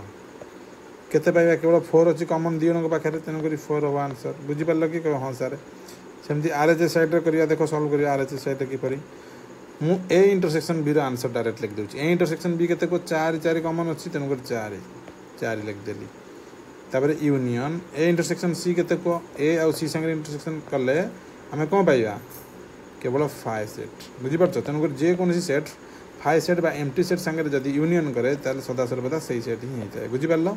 केते पाइबा केवल 4 अच्छी कॉमन दी जन पाखे तेणुक 4 हम आंसर बुझीपार कि कह हाँ सर सेमती RHS साइड करवा देख सल्व कर RHS साइड किपर मु A intersection B answer direct लिख दूँ ए इंटरसेक्शन बी केते को 4 4 कॉमन अच्छी तेणुक 4 4 लिखदेली तापर यूनियन ए इंटरसेक्शन सी केते को ए आउ सी संगे इंटरसेक्शन कले आम कौन पाइबा केवल 5 सेट बुझीपार तेणुक जेकोसी सेट 5 सेट बा एम्प्टी सेट संगे जदि यूनियन करे ताले सदा सर्वदा सही सेट ही होता है बुझीपार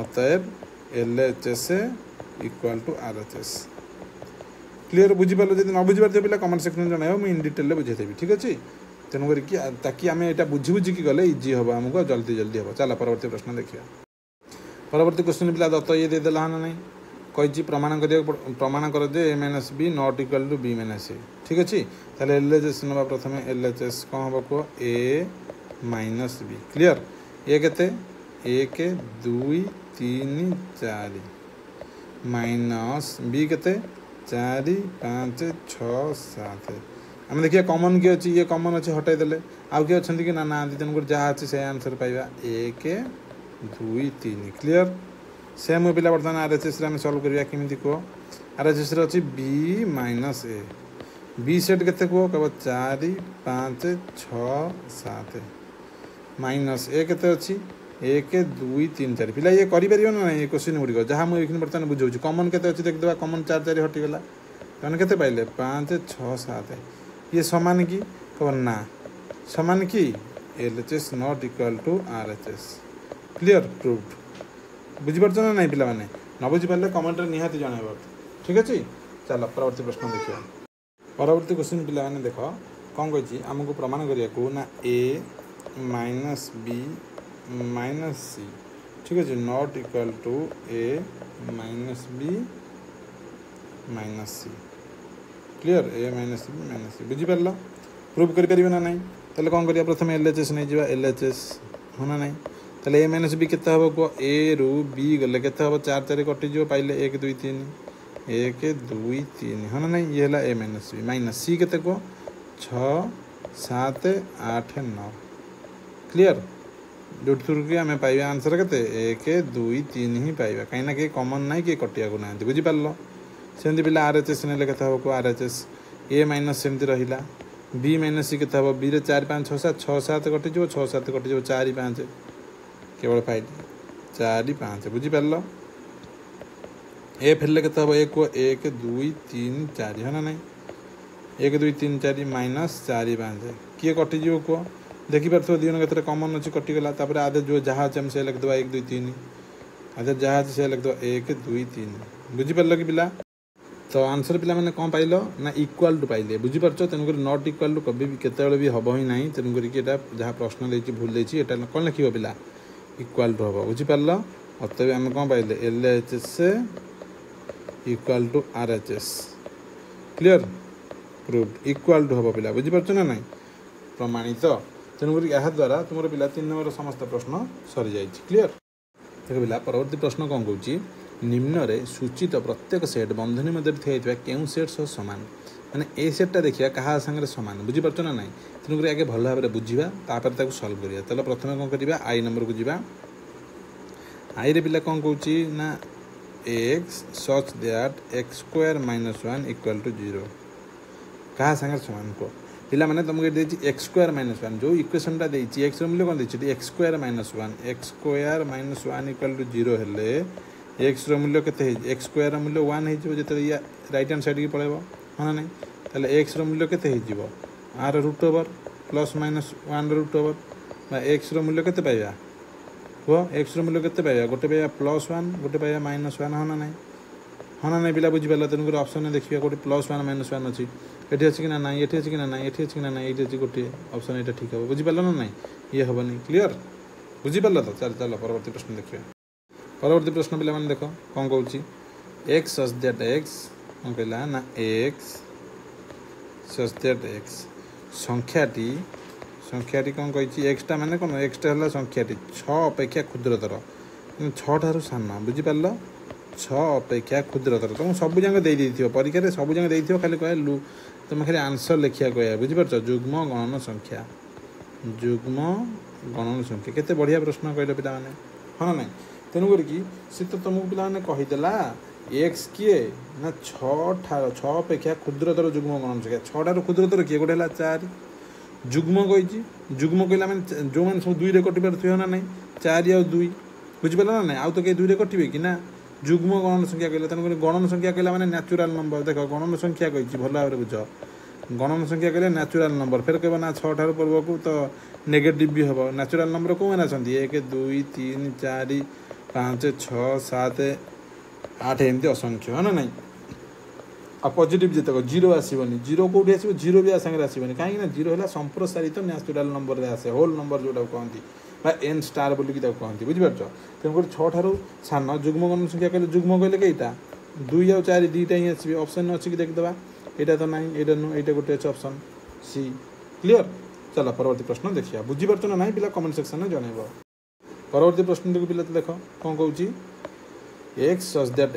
अतएव LHS equal to RHS clear बुझीपार जब न बुझीपार पिला कमेंट सेक्शन जन मुझे इन डिटेल बुझेदेवी ठीक अच्छे तेणुक ताकि आम यहाँ बुझी बुझिकी गले इजी हम आमको जल्दी जल्दी हम चलो परवर्ती प्रश्न देखिए परवर्ती क्वेश्चन पिला दत्त ये देदेला हाँ नहीं कही प्रमाण कर दे A minus B not equal to B minus A ठीक अच्छे ताले LHS ना प्रथम LHS कौन हम को A माइनस B क्लियर ये केते 1 2 3 4 माइनस B केते 4 5 6 7 आम देखिए कॉमन किए अच्छी ये कॉमन अच्छे हटाई देले आउ किए अच्छा कि ना ना तेणुक जहाँ अच्छे से आंसर पाइबा 1 2 3 क्लियर सेम पिला बर्तमान RHS सल्व करवा केमी कह RHS अच्छी B minus A B set केते कह कह 4 5 6 7 माइनस A केते अच्छी 1 2 3 4 पिला ये करें ना ये क्वेश्चन गुड़िक जहाँ मुझे बर्तमान बुझाऊँ कॉमन केते अच्छी देखिए कॉमन 4 4 हटिगला तेना केते पाइले 5 6 7 ये समान कि कह ना समान कि LHS not equal to RHS clear proved बुझीपार ना नहीं पिला माने न बुझीपारे कमेंट निहाती जनइब ठीक अच्छे। चलो परवर्ती प्रश्न देखिए परवर्ती क्वेश्चन पिला माने देख कौन कही आमको प्रमाण करने ना A minus B minus C ठीक अच्छे not equal to A minus B minus C clear A minus B minus C बुझीपार प्रूव कर ना नहीं ताले कौन करिया प्रथम LHS नहीं जा LHS होना नहीं ताले A माइनस B केते हबो को A रु B गले केते हबो 4 4 कटि जो पाइले 1 2 3 1 2 3 होना नहीं ये हला A minus B minus C केते को 6 7 8 9 क्लियर जो थ्रू कि आम पाइबा आंसर के 1 2 3 ही पाइबा कहीं कि कमन ना कि कटिया को ना बुझिपार सेमती पिला RHS ने के RHS ए माइनस सेमती रहा बी माइनस सी के बी रे 4 5 6 7 6 7 कटिज 6 7 कटिज 4 5 केवल फाइल 4 5 बुझिपार ए फेरले के 1 1 2 3 4 है ना नहीं 1 2 3 4 माइनस 4 5 किए कटिज कह देखिपे दी जन के कमन अच्छी कटिगला आधे जो जहाँ अच्छे से लिखिदेव 1 2 3 आधे जहाँ अच्छे से लिखिदेव 1 2 3 बुझिपार कि पिला तो आंसर पिला मैंने कौन पाइल ना इक्वाल टू पाइले बुझीपार तेणुक नट इक्वाल टू कभी भी केतबे भी हम ही ना तेणुक जहाँ प्रश्न देती भूल देती कौन लिख पिला इक्वाल टू हम बुझीपार अतएव आम कौन पाइले LHS equal to RHS clear proved equal to हम पिला बुझीपार ना ना प्रमाणित तेणुक यह द्वारा तुम पिला 3 नंबर समस्त प्रश्न सरी जाए क्लीयर देख पिला परवर्ती प्रश्न कौन कौन निम्न रे सूचित प्रत्येक सेट बंधनी मध्य थी क्यों सेट सह सामान माने ए सेटा देखिए क्या सागर सामान बुझीपार ना ना तेणुक आगे भल भाव में बुझा तापर सल्व करिया चलो प्रथम कौन करवा आई नंबर को जीवा आई रे पिला कौन कौच ना x such that x square minus 1 equal to 0 क्या सागर सामान को पिला मैंने तुमको देखिए x स्क्वायर माइनस 1 जो इक्वेशनटा देखिए एक्स मूल्य कौन देखिए x square minus 1 equal to 0 हेले एक्स मूल्य के एक्स स्क्वायर मूल्य 1 हो जो राइट हैंड साइड की पड़ेब हाँ ना ताले एक्स मूल्य के आर root over plus minus 1 root over x मूल्य के पाइबा कह एक्स मूल्य के पाइबा गोटे पाइबा +1 गोटे पाइबा -1 हाँ ना नहीं हाँ ना नहीं पिला बुझीपार तेणुक ऑप्शन देखिए गोटे +1 -1 अच्छी ये अच्छी कि ना ये अच्छी कि ना ये अच्छी कि ना ये अच्छी गोटे ऑप्शन यहाँ ठीक है बुझीपार ना ना ये हेनी क्लीयर बुझीपार तो चल चलो परवर्ती प्रश्न देखिए परवर्ती प्रश्न पिला मैंने देख कौन कौच एक्स सच दैट एक्स कौन कहला ना एक्स सच दैट एक्स संख्याटी कौन कही एक्सटा माने कौन एक्सटा है संख्याटी 6 अपेक्षा क्षुद्रतर 6 ठारू सान बुझीपार 6 अपेक्षा क्षुद्रतर तुम सब जगह दे परीक्षा सब जगह दे खाली कह तुम खाली आंसर लिखा कह बुझीपार जुग्म गणन संख्या केते बढ़िया प्रश्न कहल पिला माने हाँ ना तेणुक सी तो तुमको पिला कहीदेला एक्स किए ना 6 अपेक्षा क्षुद्रतर जुग्म गणन संख्या 6 ठार क्षुद्रतर किए गोटे 4 जुग्म कही जुग्म कहला मैंने जो मैंने सब 2 रे कटि पारे ना नहीं 4 और 2 बुझीपार ना ना आउ तो कहीं 2 रे कटे कि ना जुग्म गणन संख्या कहला तेणुक गणन संख्या कहला मैंने न्याचुराल नंबर देख गणन संख्या कही भल भाव बुझ गणन संख्या कहले न्याचुराल नंबर फिर कह ना 6 ठार पूर्व को तो नेगेटिव भी हम न्याचुराल नंबर कौन मैंने अच्छा 1 2 3 4 5 6 7 8 एमती असंख्य है ना नहीं आ पॉजिटिव जितक 0 आसबनी 0 कौटी आस 0 भी आसांगे आसबनी कहीं 0 है संप्रसारित न्याचुराल नंबर रे आसे होल नंबर जोटा कहती एन स्टार बोलिक कहती बुझीपार तेणुक 6 ठारू सान जुग्म गणन संख्या कहले जुग्म कहले कईटा 2 और 4 2टा ही आसबे ऑप्शन अच्छी कि देखिदेवा यहाँ तो ना यहाँ नुह यहाँ गोटे अच्छे ऑप्शन सी क्लीयर चलो परवर्ती प्रश्न देखिए बुझीपार ना ना पिला कमेंट सेक्शन में जनइब परवर्ती प्रश्न देखो पिला देख कौन कौच एक्स सच दैट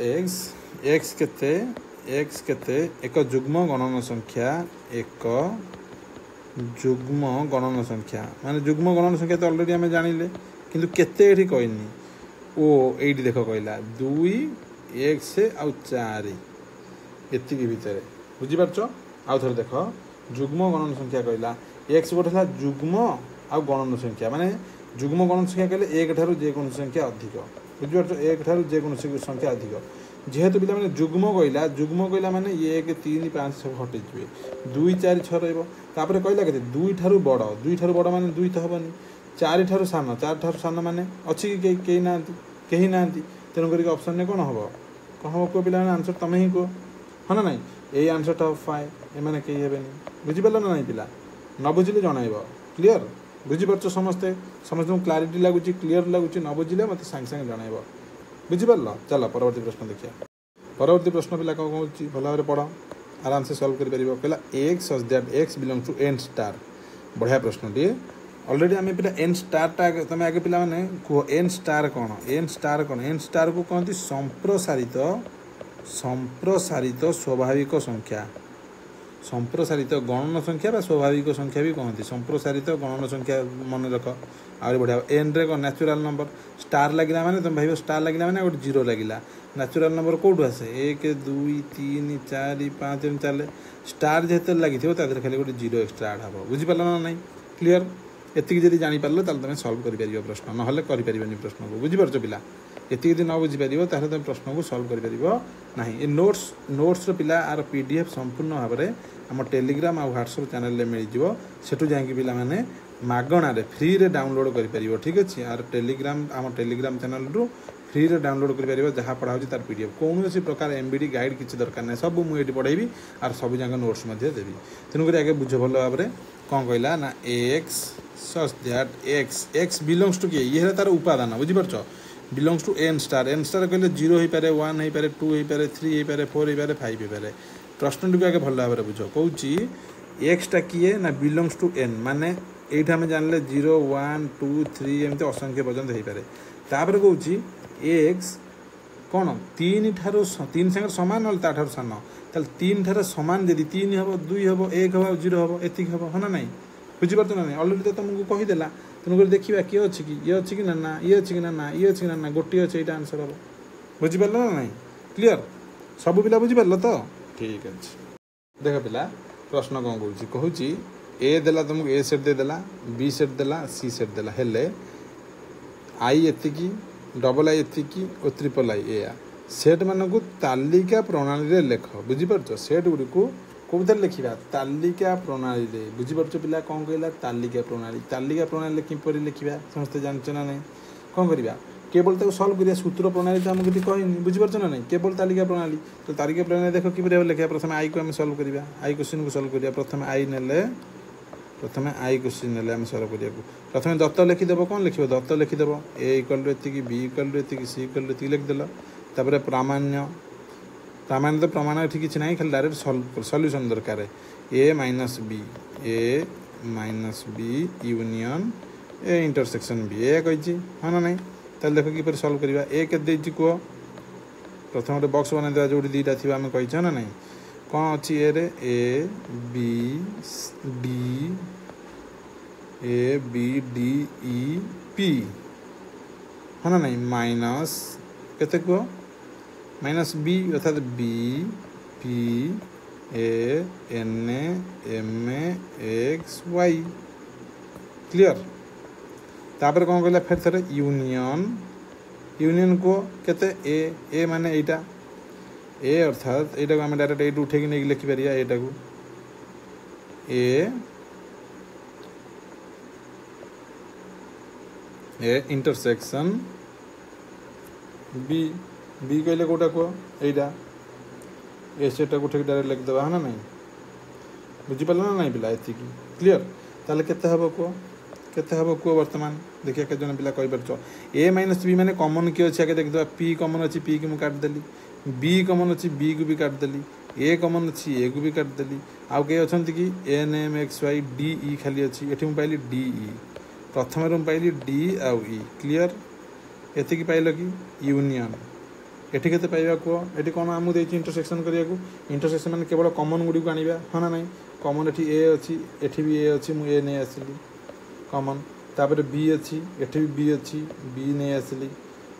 एक्स केते एक जुग्म गणन संख्या एक जुग्म गणन संख्या माने जुग्म गणन संख्या तो ऑलरेडी आम जानिले किंतु केते एठी कहनी ओ एठी देख कहला 2 1 आउ 4 एति भितर बुझीपार आउ थे देख जुग्म गणन संख्या कहला एक्स गोटे जुग्म आउ गणन संख्या माने जुग्म गणन संख्या कहले 1 ठारू जेकोन संख्या अधिक बुझीपार 1 ठारू जेकोन संख्या अधिक जेहेतु पिला माने जुग्म कहला माने 1 3 5 सब हटि जबे 2 4 6 रहइबो तापर कहला केते 2 ठारू बड़ माने 2 तो हबनी 4 ठारू सान माने अछि के केही नांती तेनु करी ऑप्शन ने कोन हबो कहबो को पिला आंसर तमे ही को हाँ ना नहीं ए आंसर टॉप 5 ए माने केही हेबेनी बुझिपारल ना नहीं पिला न बुझिले जणाइबो क्लियर बुझीपार समस्ते क्लारिटी लगुच क्लीयर लगुच न बुझे मत सांगे सांगे जनइब बुझीपार चलो परवर्ती प्रश्न देखिए परवर्ती प्रश्न पिला कौन कौन भल भाव पढ़ आराम से सल्व कर कहला x such that x belongs to N star बढ़िया प्रश्न टे ऑलरेडी आम पिला एन स्टारटा तुम आगे पिला माने कह एन स्टार कौन एन स्टार को कहती संप्रसारित स्वाभाविक संख्या संप्रसारित गणन संख्या बा स्वाभाविक संख्या भी कहती संप्रसारित गणन संख्या मन रख आहुरी बढ़िया एन रे कौन न्याचुराल नंबर स्टार लगिला माने तुम भाई स्टार लगिला माने गोटे जीरो लगिला न्याचुराल नंबर कौटू आसे 1 2 3 4 5 एम चले स्टार जेते लगी खाली गोटे जीरो एक्सट्रा ऐड हम बुझीपार ना नहीं क्लीयर एतिक जब जापर तुम सल्व कर प्रश्न ना करें प्रश्न को बुझीपार पिला एति न बुझीपर ताहले तुम प्रश्न को सल्व कर ये नोट्स पिला आर पीडीएफ संपूर्ण भाव में आम टेलीग्राम और व्हाट्सएप चैनल मिल सेठू जाकि पिला माने मागणारे फ्री रे डाउनलोड कर ठीक अच्छे आर टेलीग्राम आम टेलीग्राम चैनल रू फ्री रे डाउनलोड कर जहाँ पढ़ा तार पीडीएफ कौन प्रकार एमबीडी गाइड किसी दरकार ना सब मुझे पढ़ेबी आर सब जगह नोट्स देवी तेणुक आगे बुझ भल भाव में कौन कहला ना x such that x x belongs to किए ये तार उपादान बुझीपार बिलोंग्स टू एन स्टार कहले 0 हो पारे 1 हो पारे 2 हो पारे 3 हो पारे 4 हो पारे 5 हो पारे प्रश्न टी आगे भल भाव में बुझ कौची एक्सटा किए ना बिलोंग्स टू एन माने ये आम जानले 0 1 2 3 एमती असंख्य पर्यटन हो पारे तापर कौची एक्स कौन 3 सागर सामान ना तार सान ताल 3 ठार सामान जदि 3 हम 2 हम 1 हम 0 हम एतिक हम हाँ ना नहीं बुझीपार ना नहीं अलरेडी तो तुमको कहीदेला तेणुक देखा किए अच्छी कि ये अच्छी कि ना ये अच्छी कि ना ये अच्छी कि ना गोटे अच्छे यहाँ आंसर हम बुझीपार ना नहीं क्लीयर सब पिला बुझीपार तो ठीक अच्छे देख पिला प्रश्न कौन कहूँ ए देला तुमको ए सेट देदेला बी सेट देला सी सेट देला हेले आई एतिकी डबल आई एतिकी और ट्रिपल आई ए सेट मानक तालिका प्रणाली लेख बुझीपार सेट गुड़ी को कौन लिखा तालिका प्रणाली बुझीपार पिला कौन कहला तालिका प्रणाली किपर लिखा समस्ते जानते ना नहीं कौन करवा केवल तक सल्व करिया सूत्र प्रणाली तो आमको कहनी बुझीपार ना नहीं केवल तालिका प्रणाली तो तालिका प्रणाली देख कि लिखा प्रथम आई को आम सल्व करवा आई क्वेश्चन को सल्व करिया प्रथम आई नेले प्रथम आई क्वेश्चन नेले आम सल्व करिया प्रथम दत्त लिखिदेव कौन लिख दत्त लिखिदेव ए इक्वल टू एतिकी बी इक्वल टू एतिकी सी इक्वल टू एतिकी लिखिदेल तापर प्रामाण्य तो प्रमाण ये किसी ना खाली डायरेक्ट सल्यूशन दरकार A minus B union A intersection B A कही हाँ ना नहीं ताल देख कि सल्व करवा ए के कह प्रथम गोटे बक्स बना देवा जो दीटा थी आम कही ना नहीं कौन अच्छी A B D E P हाँ ना नहीं माइनस केते कह माइनस बी अर्थात B P A N M X Y clear तापर कौन कहला फिर थे यूनियन को केते ए माने एटा ए अर्थात एटा को आम डायरेक्ट एटू उठे नहीं लिखिपर एटा को ए इंटरसेक्शन बी बी कहले कौटा कह एटा ए सेटा उठे डायरेक्ट लिखिदेवा हाँ ना नहीं बुझीपार ना नहीं पिला एति क्लीयर ताले केते हबो कह वर्तमान देखिए के जन पिला कहि परछ ए माइनस बी माने कॉमन किए अछि आगे देखिदवा पी कॉमन अछि पी के मु काट देली बी कॉमन अछि बी को भी काट देली ए कॉमन अछि ए को भी काट देली आउ के अछंती कि N M X Y D E खाली अछि एठी मु पाइली डी ई प्रथम रो पाइली डी आउ ई क्लीयर एति कि पाइल कि यूनियन एठी केते पाइबा को एठी कोन आमु देछि इंटरसेक्शन करिया को इंटरसेक्शन माने केवल कॉमन गुडी को आनिबा हाँ ना नहीं कॉमन एठी ए अछि एठी भी ए अछि मु ए नै आसिली कॉमन तापर बी अच्छी एठी भी बी अच्छी बी नहीं आसली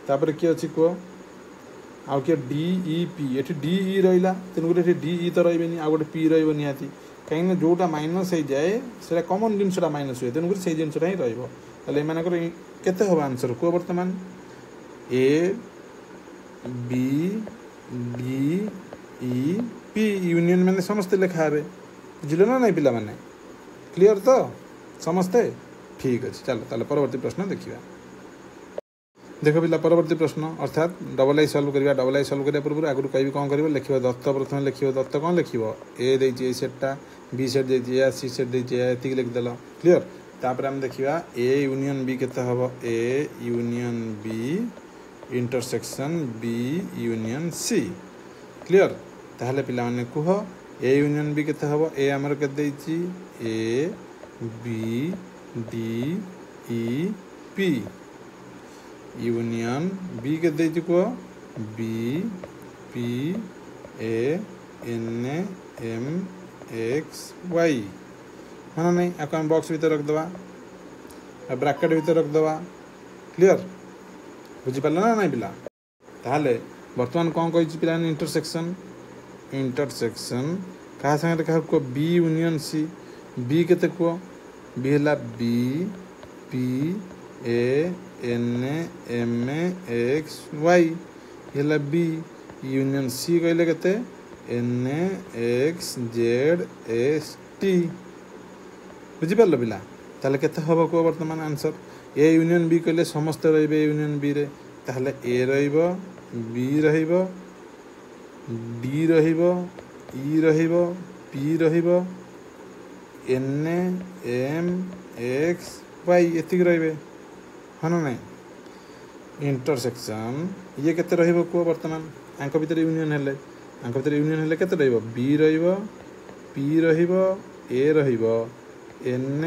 तापर किए अच्छी कह आउ किए डी ई पी एठी डी ई रहा तेणुक एठी डी ई तो रही आ गोटे पी रही कहीं जोटा माइनस हो जाए से कॉमन जिनसा माइनस हुए तेणुक से जिनसा ही रही केते हम आंसर कह बर्तमान A B D E P union मैंने समस्ते लिखा हे बुझे ना नहीं पिला माने क्लीयर तो समस्ते ठीक अच्छे चलो ताले परवर्ती प्रश्न देखिए देख पिला परवर्ती प्रश्न अर्थात डबल आई सल्व करवा डबल आई सल्व करने पूर्व आगुरी कह कौन कर लिख दत्त प्रथम लिख दत्त कौन लिख ए दे सेटा बी सेट दे सी सेट दे लिखदेल क्लीयर तापर आम देखा ए यूनियन बी केते हम A union B intersection B union C clear ताहले पिला माने कह ए यूनियन बी केते हम ए आमर केते A B D E P union B के देती को B P A N M X Y है ना नहीं आपको आम बॉक्स भीतर रखदे ब्राकेट भीतर रखदे क्लियर बुझीपारे ना नहीं पिला ताहले बर्तमान कौन कही पिला इंटरसेक्शन इंटरसेक्शन क्या सागर क्या बी यूनियन सी बी केते कह बी है B P A N M X Y है बी यूनियन सी कहले केते N X Z S T बुझीपार पिला ताले केते हम कह बर्तमान आंसर ए यूनियन बी कहले समस्ते रे यूनियन बी रे ताहले ए रहिबो बी रहिबो डी रहिबो ई रहिबो पी रहिबो एन एम एक्स वाई एतिक रहिबे हाँ ना नहीं इंटरसेक्शन ये केते रहिबो को वर्तमान आंक भीतर यूनियन हेले आंक भीतर यूनियन हेले केते रहिबो बी रहिबो पी रहिबो ए रहिबो N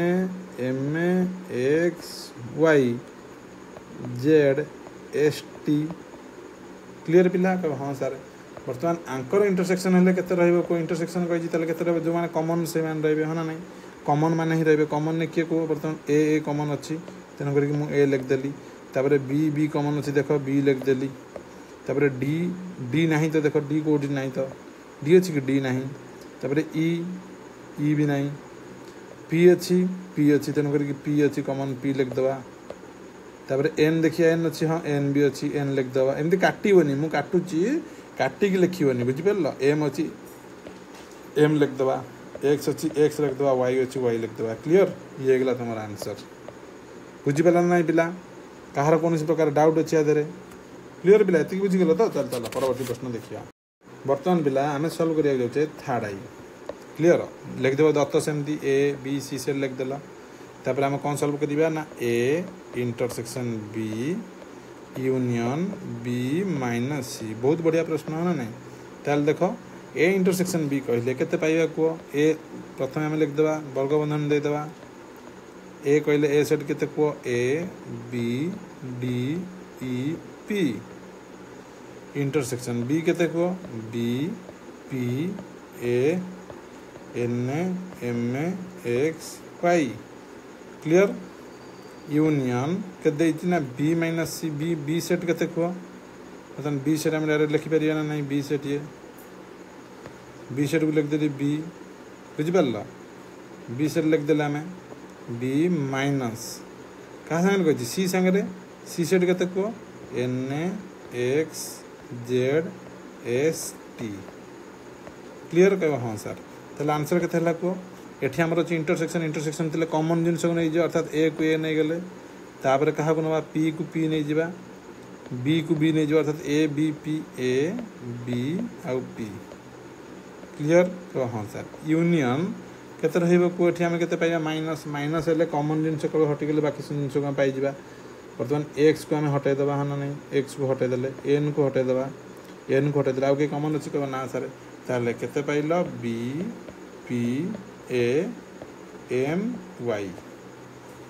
M X Y Z S T clear पिला कह हाँ सार बर्तमान आंकर इंटरसेक्शन हेले केते रहिबो को इंटरसेक्शन कहि ताले केते रहिबो जो माने कॉमन से मान रहिबे हाँ ना नहीं कॉमन माने ही रहिबे कॉमन ने किए को बर्तमान ए कॉमन अछि तेन करके मु ए लिख देली तापर बी कॉमन अछि देखो बी लिख देली तापर डी नहीं तो देखो डी कोडी नहीं तो डी अछि कि डी नहीं तापर ई भी नहीं पी अछि तेन करके पी अछि कॉमन पी लिख दवा तापर एन देखिए एन अच्छी हाँ एन भी अच्छी एन लिखदे एमती काटबनी मुझे काटुची काटिक लिखबनी बुझिपार एम अच्छी एम लिखदे एक्स अच्छी एक्स लिखदे वाई अच्छी वाई लिखदे क्लीयर ये गला तुम आंसर बुझिपार ना पिला कहार कौन प्रकार डाउट अच्छी आधे क्लीयर पिला ये बुझीगल तो चल चल परवर्ती प्रश्न देखिए बर्तमान पिला आम सल्व करा जाऊे थर्ड आई क्लीयर लिखदे दत्त सेमती ए बी सी से लिखदेल तापर आम कौन सल्व करिया ना A intersection B union B minus C बहुत बढ़िया प्रश्न है ना नहीं ताल देख ए इंटरसेक्शन बी कहले केते पाइबा कह ए प्रथम आम लिखदे वर्गबंधन देदेबा ए कहले ए सेट केते कह A B D E P intersection B केते कह B P A N M X Y clear union के ना B minus C B B set केते कह मतलब बी सेट आम डायरेक्ट लिखिपर ना नहीं बी सेट ये बी सेट को लिखदेली बी बुझिपार बी सेट लिखदेले आम बी माइनस क्या सागर कही सी सागर सी सेट केते कह N X Z S T clear कह हाँ सर ताहले आंसर केते हला कह एठी हमर अछि इंटरसेक्शन इंटरसेक्शन थिले कॉमन जिनस को नै जे अर्थात ए को ए नै गेले तापर कहा को नबा पी को पी नै जिबा बी को बी नै जिबा अर्थात A B P A B आ पी क्लियर तो हाँ सर यूनियन केते रहइबो को एठी हम केते पाइबा माइनस माइनस हेले कॉमन जिनस को हटि गेले बाकी जिनस को पाइ जिबा वर्तमान एक्स को हम हटाई देबा हां नै एक्स को हटाई देले एन को हटाई देबा एन को हटाई देला आ के कॉमन अछि को ना सर ताले केते पाइलो B P A M Y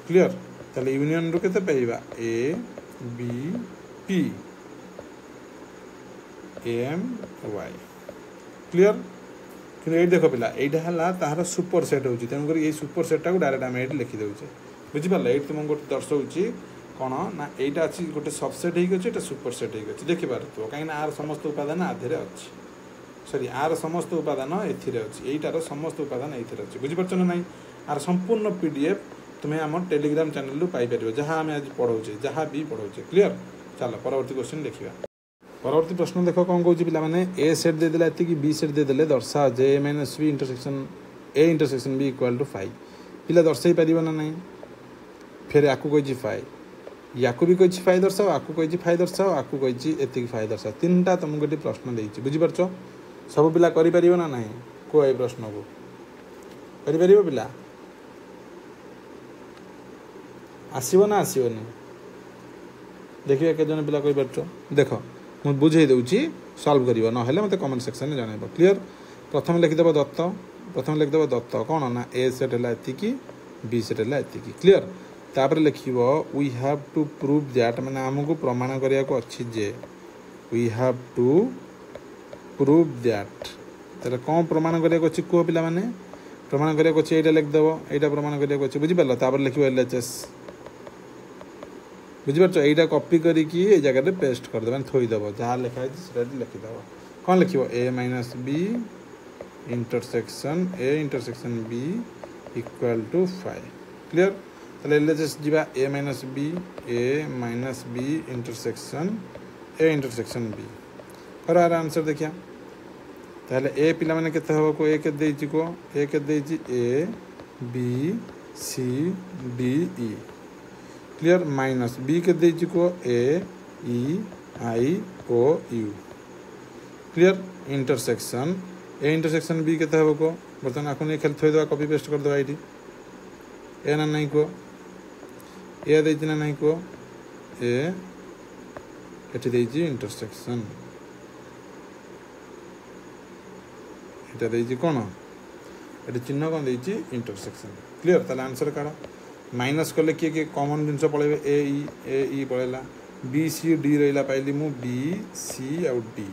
clear ताले यूनियन रो केते पाइबा A B P M Y clear कि ये देख पिला यहाँ तार सुपर सेट होची तेणुक ये सुपर सेटा को डायरेक्ट आम ये लिखी देचे बुझिपार ये तुमको गोटे दर्शाऊँ कौन ना यहाँ अच्छी गोटे सबसेट होगा सुपर सेट होगी देखिपार कहीं आर समस्त उपादान आधे अच्छी सॉरी आर समस्त उपादान एटार समस्त उपादान ये अच्छी बुझीपार ना नहीं आर संपूर्ण पीडीएफ तुम्हें आम टेलीग्राम चैनल पाइपर जहाँ आम आज पढ़ाऊे जहाँ भी पढ़ाऊे क्लीयर चलो परवर्ती क्वेश्चन देखिए परवर्ती प्रश्न देख कौन कौन पिला माने ए सेट देदेला एति बी सेट देदेले दर्शा जे minus B intersection A intersection B equal to 5 पिला दर्शाई पारिबो ना नहीं फिर आकु कहि 5 याकु भी कहि 5 दर्शाओ आकु कहि 5 दर्शाओ आकु कहि एति 5 दर्शाओ तीनटा तुमको गोटे प्रश्न देछि बुझि परछो सब पिला करि पारिबो ना नहीं को ए प्रश्न को करि पारिबो पिला आसीबो ना आसीबोनी देखिए के जन पिला कहि परछो देखो मुझे बुझे दूची सल्व कर ना मत कमेंट सेक्शन में जनइब क्लीयर प्रथम लिखिदेव दत्त कौन ना ए सेट है एतिकी बी सेट है एतिकी क्लीयर तापर लिख we have to prove that मैंने आमको प्रमाण करने को अच्छी जे we have to prove that ताले कौन प्रमाण करिया अछि को पिला माने प्रमाण करिया अछि एटा लिख देबो एटा प्रमाण करिया अछि बुझि परला तापर लिखिबो एलएचएस बुझि परछ एटा कॉपी करी की ए जगह रे पेस्ट कर देबन थोई देबो जहां लिखा अछि सेटा लिखि देबो कोन लिखिबो a - b intersection a intersection b equal to 5 clear ताले एलएचएस जीवा a - b intersection a intersection b कर आंसर देखिया ताले ए पिला माने केते हो को ए के देछि को ए के देछि a b c d e clear minus b के देछि को a e i o u clear intersection A intersection b केते हो को बर्तन आखुन खेल थोइ दवा कॉपी पेस्ट कर दवा आईडी ए ना नहीं को ए देछि ना नहीं को ए एठी देछि इंटरसेक्शन एटा देछि कोन एटी चिन्ह कोन देछि इंटरसेक्शन क्लियर ताले आंसर काढ माइनस कले के कॉमन जिंस पळेबे ए ई पळेला बी सी डी रहिला पाइली मु बी सी आउ डी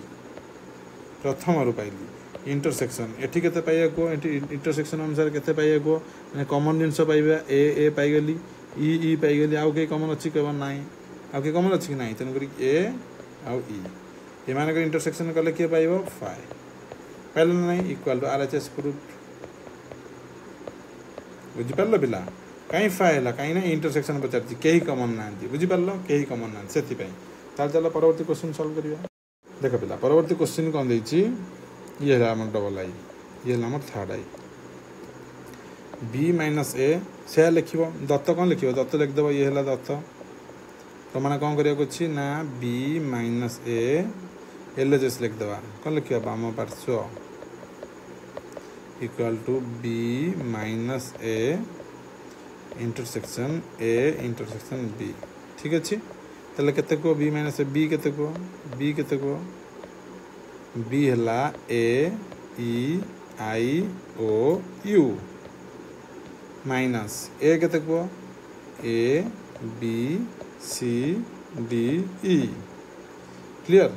प्रथम रु पाइली इंटरसेक्शन एठी केते पाइया को एठी इंटरसेक्शन अनुसार केते पाइया को माने कॉमन जिंस पाइबा ए पाइ गेली ई पाइ गेली आउ के कॉमन अछि केबो नाही आउ के कॉमन अछि कि नाही तन करी ए आउ ई ए माने के इंटरसेक्शन कले के पाइबो 5 पहले नहीं इक्वल टू आरएचएस प्रूफ बुझि परलो पिला कहीं फाइला कहीं ना इंटरसेक्शन पचारछि केही कॉमन नांती बुझि परलो केही कॉमन नांती सेति पई ताल चलो परवर्ती क्वेश्चन सॉल्व करिया देखो पिला परवर्ती क्वेश्चन कोन दैछि ये है हमर डबल आई ये हमर थर्ड आई b - a से लिखिबो दत्त कोन लिखिबो दत्त लिख देबो ये हला दत्त प्रमाण कोन करिया कोछि ना b - a एलएचएस लिख देबा कोन लिखिबा बाम पार्श्व equal to b - a intersection a intersection b ठीक अछि तले केते को b - a b केते को b हला a e i o u minus a केते को a b c d e clear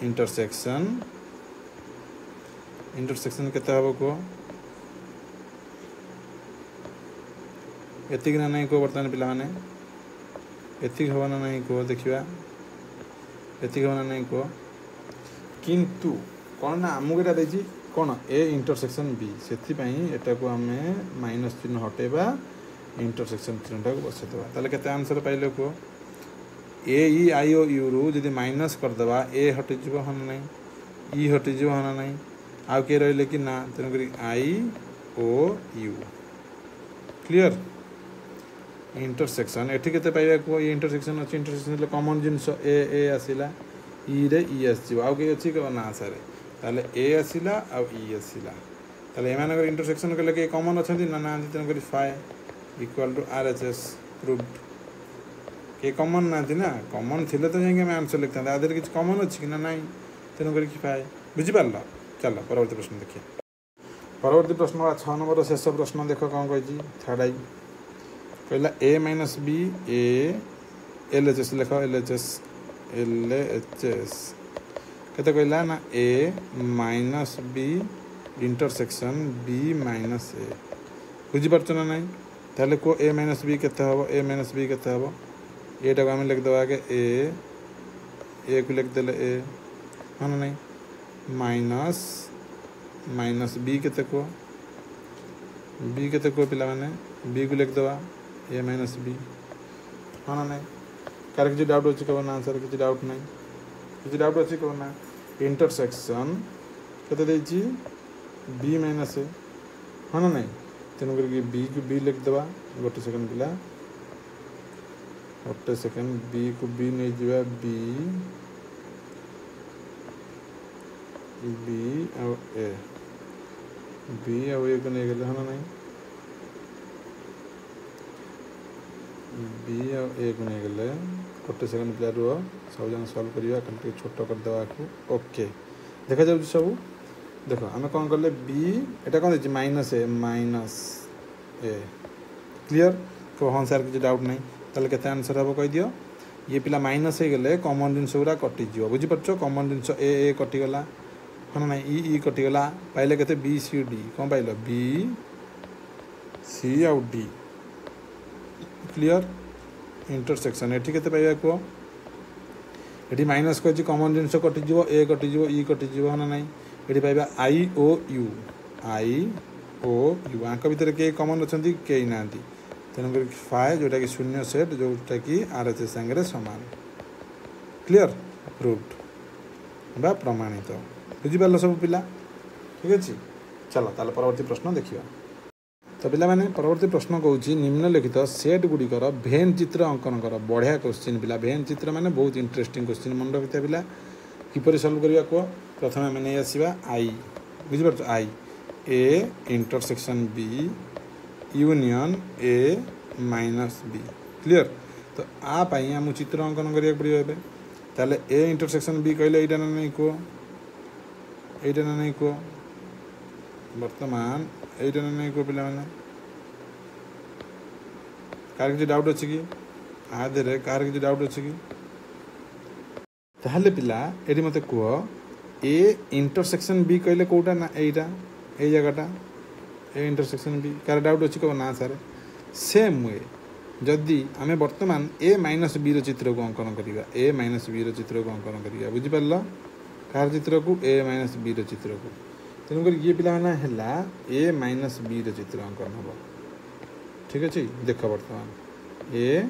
intersection केते हबो को एतिक ना नहीं को वर्तमान पिला माने एतिक हबना नहीं को देखिबा एतिक हबना नहीं को किंतु कोन ना आमुगेटा देछि कोन ए इंटरसेक्शन बी सेति पई एटा को हमें माइनस चिन्ह हटेबा इंटरसेक्शन चिन्हटा को बसे देबा ताले केते आंसर पाइले को ए ई आई ओ यू रु जदी माइनस कर देबा ए हटि जिवो हन नहीं ई हटि जिवो हन नहीं आ के रहले कि ना तन करी आई ओ यू क्लियर इंटरसेक्शन एठी केते पाइबा को ये इंटरसेक्शन अछि इंटरसेक्शन ले कॉमन जिंस ए आसीला ई रे ई आसी आ के अछि को ना सारे ताले ए आसीला आ ई आसीला ताले एमान को इंटरसेक्शन के लगे कॉमन अछंती ना ना तन करी 5 इक्वल टू आरएचएस प्रूव्ड के कॉमन ना थी ना कॉमन थिले तो जाके मैं आंसर लिखता आधर किछ कॉमन अछि कि ना नाही तन करी कि 5 बुझि पारला चलो परवर्ती प्रश्न देखिए परवर्ती प्रश्न 6 नंबर शेष प्रश्न देखो कोन कहछि थर्ड आई कहला a - b a LHS लिखो LHS केते कहला ना a - b intersection b - a बुझि परछ ना नहीं ताले को a - b केते हबो a - b केते हबो एटा को हम लिख दबा के a को लिख देले a हां नहीं माइनस b केते को पिला माने b को लिख दबा a - b हां नहीं कार किछ डाउट अछि को ना आंसर किछ डाउट नहीं किछ डाउट अछि को ना इंटरसेक्शन केते देछि b - a हां नहीं तेनु करके b को b लिख दबा गोटे सेकंड पिला गोटे सेकंड b को b नै जिवा b और a b और a को नै गेले हां नहीं b और a को नै गेले गोटे सेकंड पिला रो सब जन सॉल्व करिया कंटे छोटो कर देबा को ओके देखा जाउ सब देखो हमें कौन करले b एटा कौन देछि माइनस a क्लियर तो हां सर किछ डाउट नहीं ताले केते आंसर हबो कहि दियो ये पिला माइनस हे गेले कॉमन जिंस उरा कटि जिवो बुझि परछो कॉमन जिंस ए कटि गला हाँ ना ई कटिगला पाइले के बी सी डी कौन पाइल बी सी आउ डी क्लियर इंटरसेक्शन एटी के पाइबा कह ये माइनस कर कमन जिन कटिज ए कटिज ई कटिज हाँ ना ये पाइबा आई ओ यू आंक भितर किए कमन अच्छा कई ना तेणुक फाइ जोटा कि शून्य सेट जोटा कि आर एच एस सांगे सामान क्लियर प्रूव्ड बा प्रमाणित बुझिपार सब पिला ठीक अच्छे चलो ताल परवर्ती प्रश्न देखिए तो पिला माने परवर्ती प्रश्न कहूँ निम्नलिखित सेट गुड़िकर भेन चित्र अंकन कर बढ़िया क्वेश्चन पिला भेन चित्र माने बहुत इंटरेस्टिंग क्वेश्चन मन रखिता पिला किपरि सॉल्व करबा को प्रथम आम नहीं आसवा आई बुझिपार आई A intersection B union A minus B clear तो आपाई आम चित्र अंकन करा पड़े ताले ए इंटरसेक्शन बी कहले यहाँ ना नहीं कह यहाँ ना नहीं कह बर्तमान यहाँ ना नहीं कह पिला माने कार किसी डाउट अच्छी कि आधे कार किसी डाउट अच्छी कि ताहले पिला ये मत कह ए इंटरसेक्शन बी कहले कौटा ना यही जगहटा ए इंटरसेक्शन बी कार डाउट अच्छी कह ना सारे सेम वे जदि आम बर्तमान ए माइनस बी चित्र को अंकन करवा ए माइनस बी चित्र को अंकन करवा बुझिपार कार चित्र को ए माइनस बी चित्र को तेणुक ये पिला है ए माइनस बी चित्र अंकन हम ठीक अच्छे देख बर्तमान ए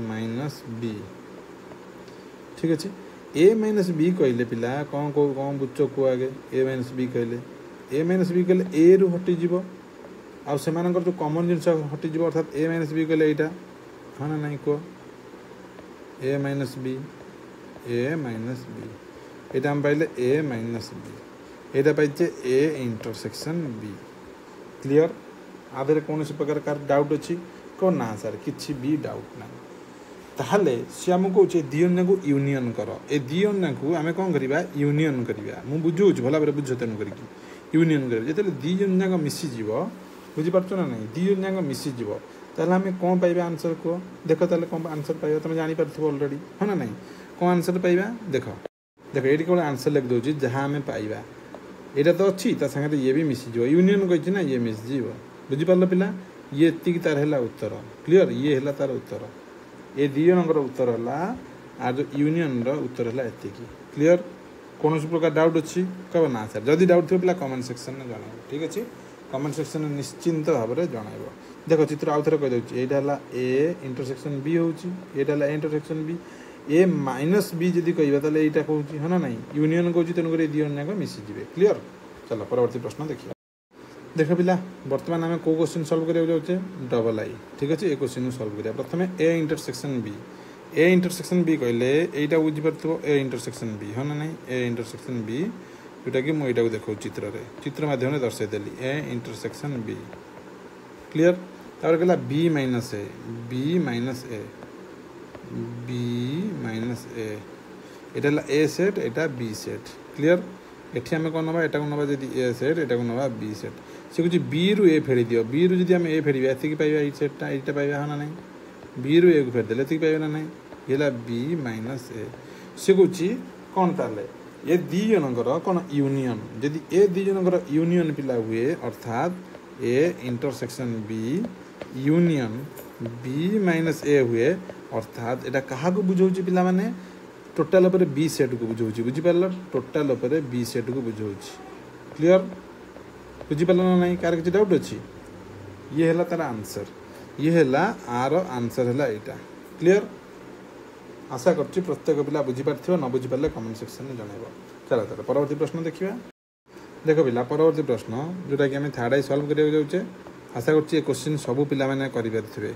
माइनस बी ठीक अच्छे ए माइनस बी कहले पिला कौन कौन बुझ को आगे ए माइनस बी कहले ए रु हटिज आउ से जो कमन जिन हटिज अर्थात ए माइनस बी कहले यहाँ हाँ ना नहीं कह ए माइनस बी यहाँ आम पाइले ए माइनस बी यहाँ पाइचे ए इंटरसेक्शन बी क्लियर आधे कौन प्रकार कार डाउट अच्छी कह ना सार किसी भी डाउट ना ताहले सी आम कहे दिजन को यूनियन कर ए दिजन को आम कौन करवा यूनियन करवा मुझे बुझे भल भाव बुझ तेणु करके यूनियन कर जो दिजन जाक मिसीज बुझीपार ना नहीं दिजन जाक मिसीज ताहले आम कौन पाइबा आंसर कह देख ताले कौन आंसर पाइबा तुम जापर अलरेडी हाँ ना नहीं कौन आंसर पाइबा देख देख ये केवल आंसर लिख दूसरी जहाँ आम पाइबा यहाँ तो अच्छी सागे ये भी मिसीज यूनियन कही ना ये मिसीज बुझीपार पिला ये एति तार है उत्तर क्लीयर ये है तार उत्तर ये दिजनकर उत्तर है आर जो यूनियन उत्तर है एति क्लीयर कौन प्रकार डाउट अच्छी कह ना सर जदि डाउट थी पिला कमेंट सेक्शन में जन ठीक अच्छे कमेंट सेक्शन में निश्चिंत भाव में जन देख चित्र आउ थे कहीदे यहाँ ए इंटरसेक्शन बी होटा A intersection B A minus B जदि कह यहाँ कौन हाँ ना नहीं यूनियन कौन तेणुक दिजन जाक मिसीजे क्लीयर चलो परवर्ती प्रश्न देखिए देख पिला बर्तमान आम कौ क्वेश्चन सल्व करा जाऊे डबल आई ठीक अच्छे ये क्वेश्चन सल्व करा प्रथम ए इंटरसेक्शन बी कहले यहाँ बुझीपार ए इंटरसेक्शन बी हाँ ना नहीं ए इंटरसेक्शन बी जोटा कि मुझे देखा चित्र माध्यम दर्शाईदेली ए इंटरसेक्शन बी क्लीयर तापर कहला बी माइनस ए यहाँ ए सेट यहाँ बी सेट क्लीयर एठी आम कौन ना यहाँ ना जब ए सेट यहाँ ना बी सेट सी कह बी रु ए फेरी दियो बी रु जब आम ए फेर ये पाइबा ये सेटा ये पाइबा हाँ ना नहीं बी रु ए को फेरदे ये पाइबा ना नहीं ये बी माइनस ए सी कह कौन ताले ये दिजनकर कौन यूनियन जदि ए दिजनकर यूनियन पिला हुए अर्थात A intersection B union B minus A हुए अर्थात यहाँ क्या बुझाऊँ पिला माने टोटाल उपर बी सेट को बुझाऊँ बुझीपार टोटाल उपर बी सेट को बुझाऊँ क्लीयर बुझीपार ना नहीं कार किसी डाउट अच्छी ये है तार आंसर ये है आर आंसर है यहाँ क्लीयर आशा कर प्रत्येक पिला बुझीपार न बुझीपारे कमेंट सेक्शन में जनइब चलो चलो परवर्ती प्रश्न देखा देख पिला परवर्ती प्रश्न जोटा कि आम थार्ड आई सल्व करा जाऊे आशा कर क्वेश्चन सबू पिला करें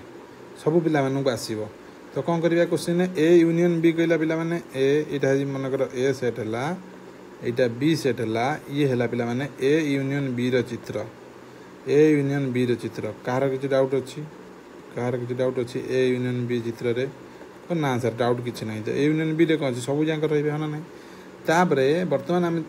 सबू पिला आसो तो कौन करवा क्वेश्चन ए यूनियन बी कहला पिला माने ए यहाँ मनकर ए सेट है यहाँ बी सेट है ये है पिला माने ए यूनियन बी चित्र ए यूनियन बी चित्र कହାର किसी डाउट अच्छी ए यूनियन बी चित्र रे ना सर डाउट किसी ना ए यूनियन बी कौन सब जाक रही हाँ ना नहीं तापर बर्तमान आम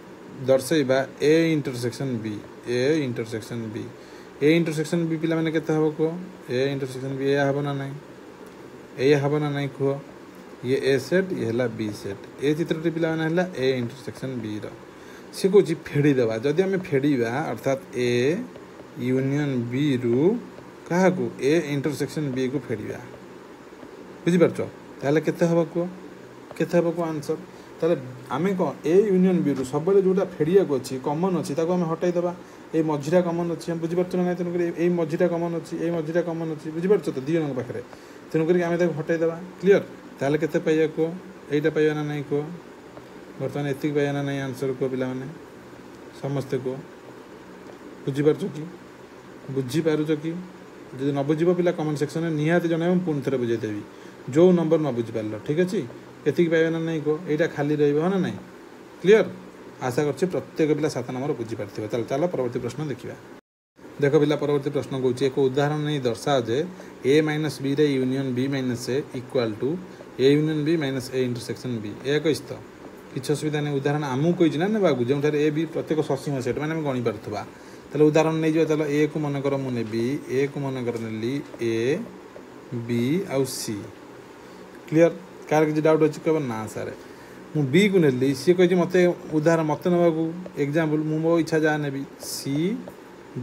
दर्शा A intersection B A intersection B पिला माने केते हबो कह ए इंटरसेक्शन बी या हबो ना नहीं ये हम ना नहीं कह ये ए सेट ये है बी सेट ए चित्रटी पिला ए इंटरसेक्शन बी सी कौन फेड़ीदेवा जदि आम फेड़ा अर्थात ए यूनियन बी रु क्या ए इंटरसेक्शन बी को फेड़ा बुझीपार ताले केते हबो को आंसर ताले आमे कौन ए यूनियन बी रु सब जोटा फेड़िया को अच्छी कमन अच्छी आम हटाईदेवा ये मझीटा कमन अच्छी आम बुझीपार ना तेणुक ये मझीटा कमन अच्छी ये मझीटा कमन अच्छी बुझीपार तो दी जन पाखे तेणुक आम हटाईदेवा क्लीयर ताले केते पाइया को यहीटा पाइबा ना नहीं को बर्तमान एतिक पाइबा ना नहीं आंसर को पिला माने समस्ते को बुझीपार कि बुझीपार कि जो न बुझ पिला कमेंट सेक्शन में निहाती जन पुणी थे बुझेदेवी जो नंबर न बुझीपार ठीक अच्छे एतिक पाइबा ना नहीं को यहाँ खाली रहा ना नहीं क्लीयर आशा कर प्रत्येक पिला 7 नंबर बुझीपार चल परवर्ती प्रश्न देखा देख पिला परवर्ती प्रश्न कौन एक उदाहरण नहीं दर्शा जे ए माइनस बी रे union B minus A equal to A union B minus A intersection B A कही तो किसी असुविधा नहीं उदाहरण आमको कही ना बाबू जो ए बी प्रत्येक ससीम सेट मैंने गणी पार्थ्वा ताले उदाहरण नहीं जाए चलो ए को मनकर मुझे ए को मनकर नेली ए बी आउ सी क्लीयर कार किसी डाउट अच्छे कह ना सारे मु बी को नेली सी कही मत उदाहरण मत ना एग्जाम्पल मो इच्छा जहाँ नेबी सी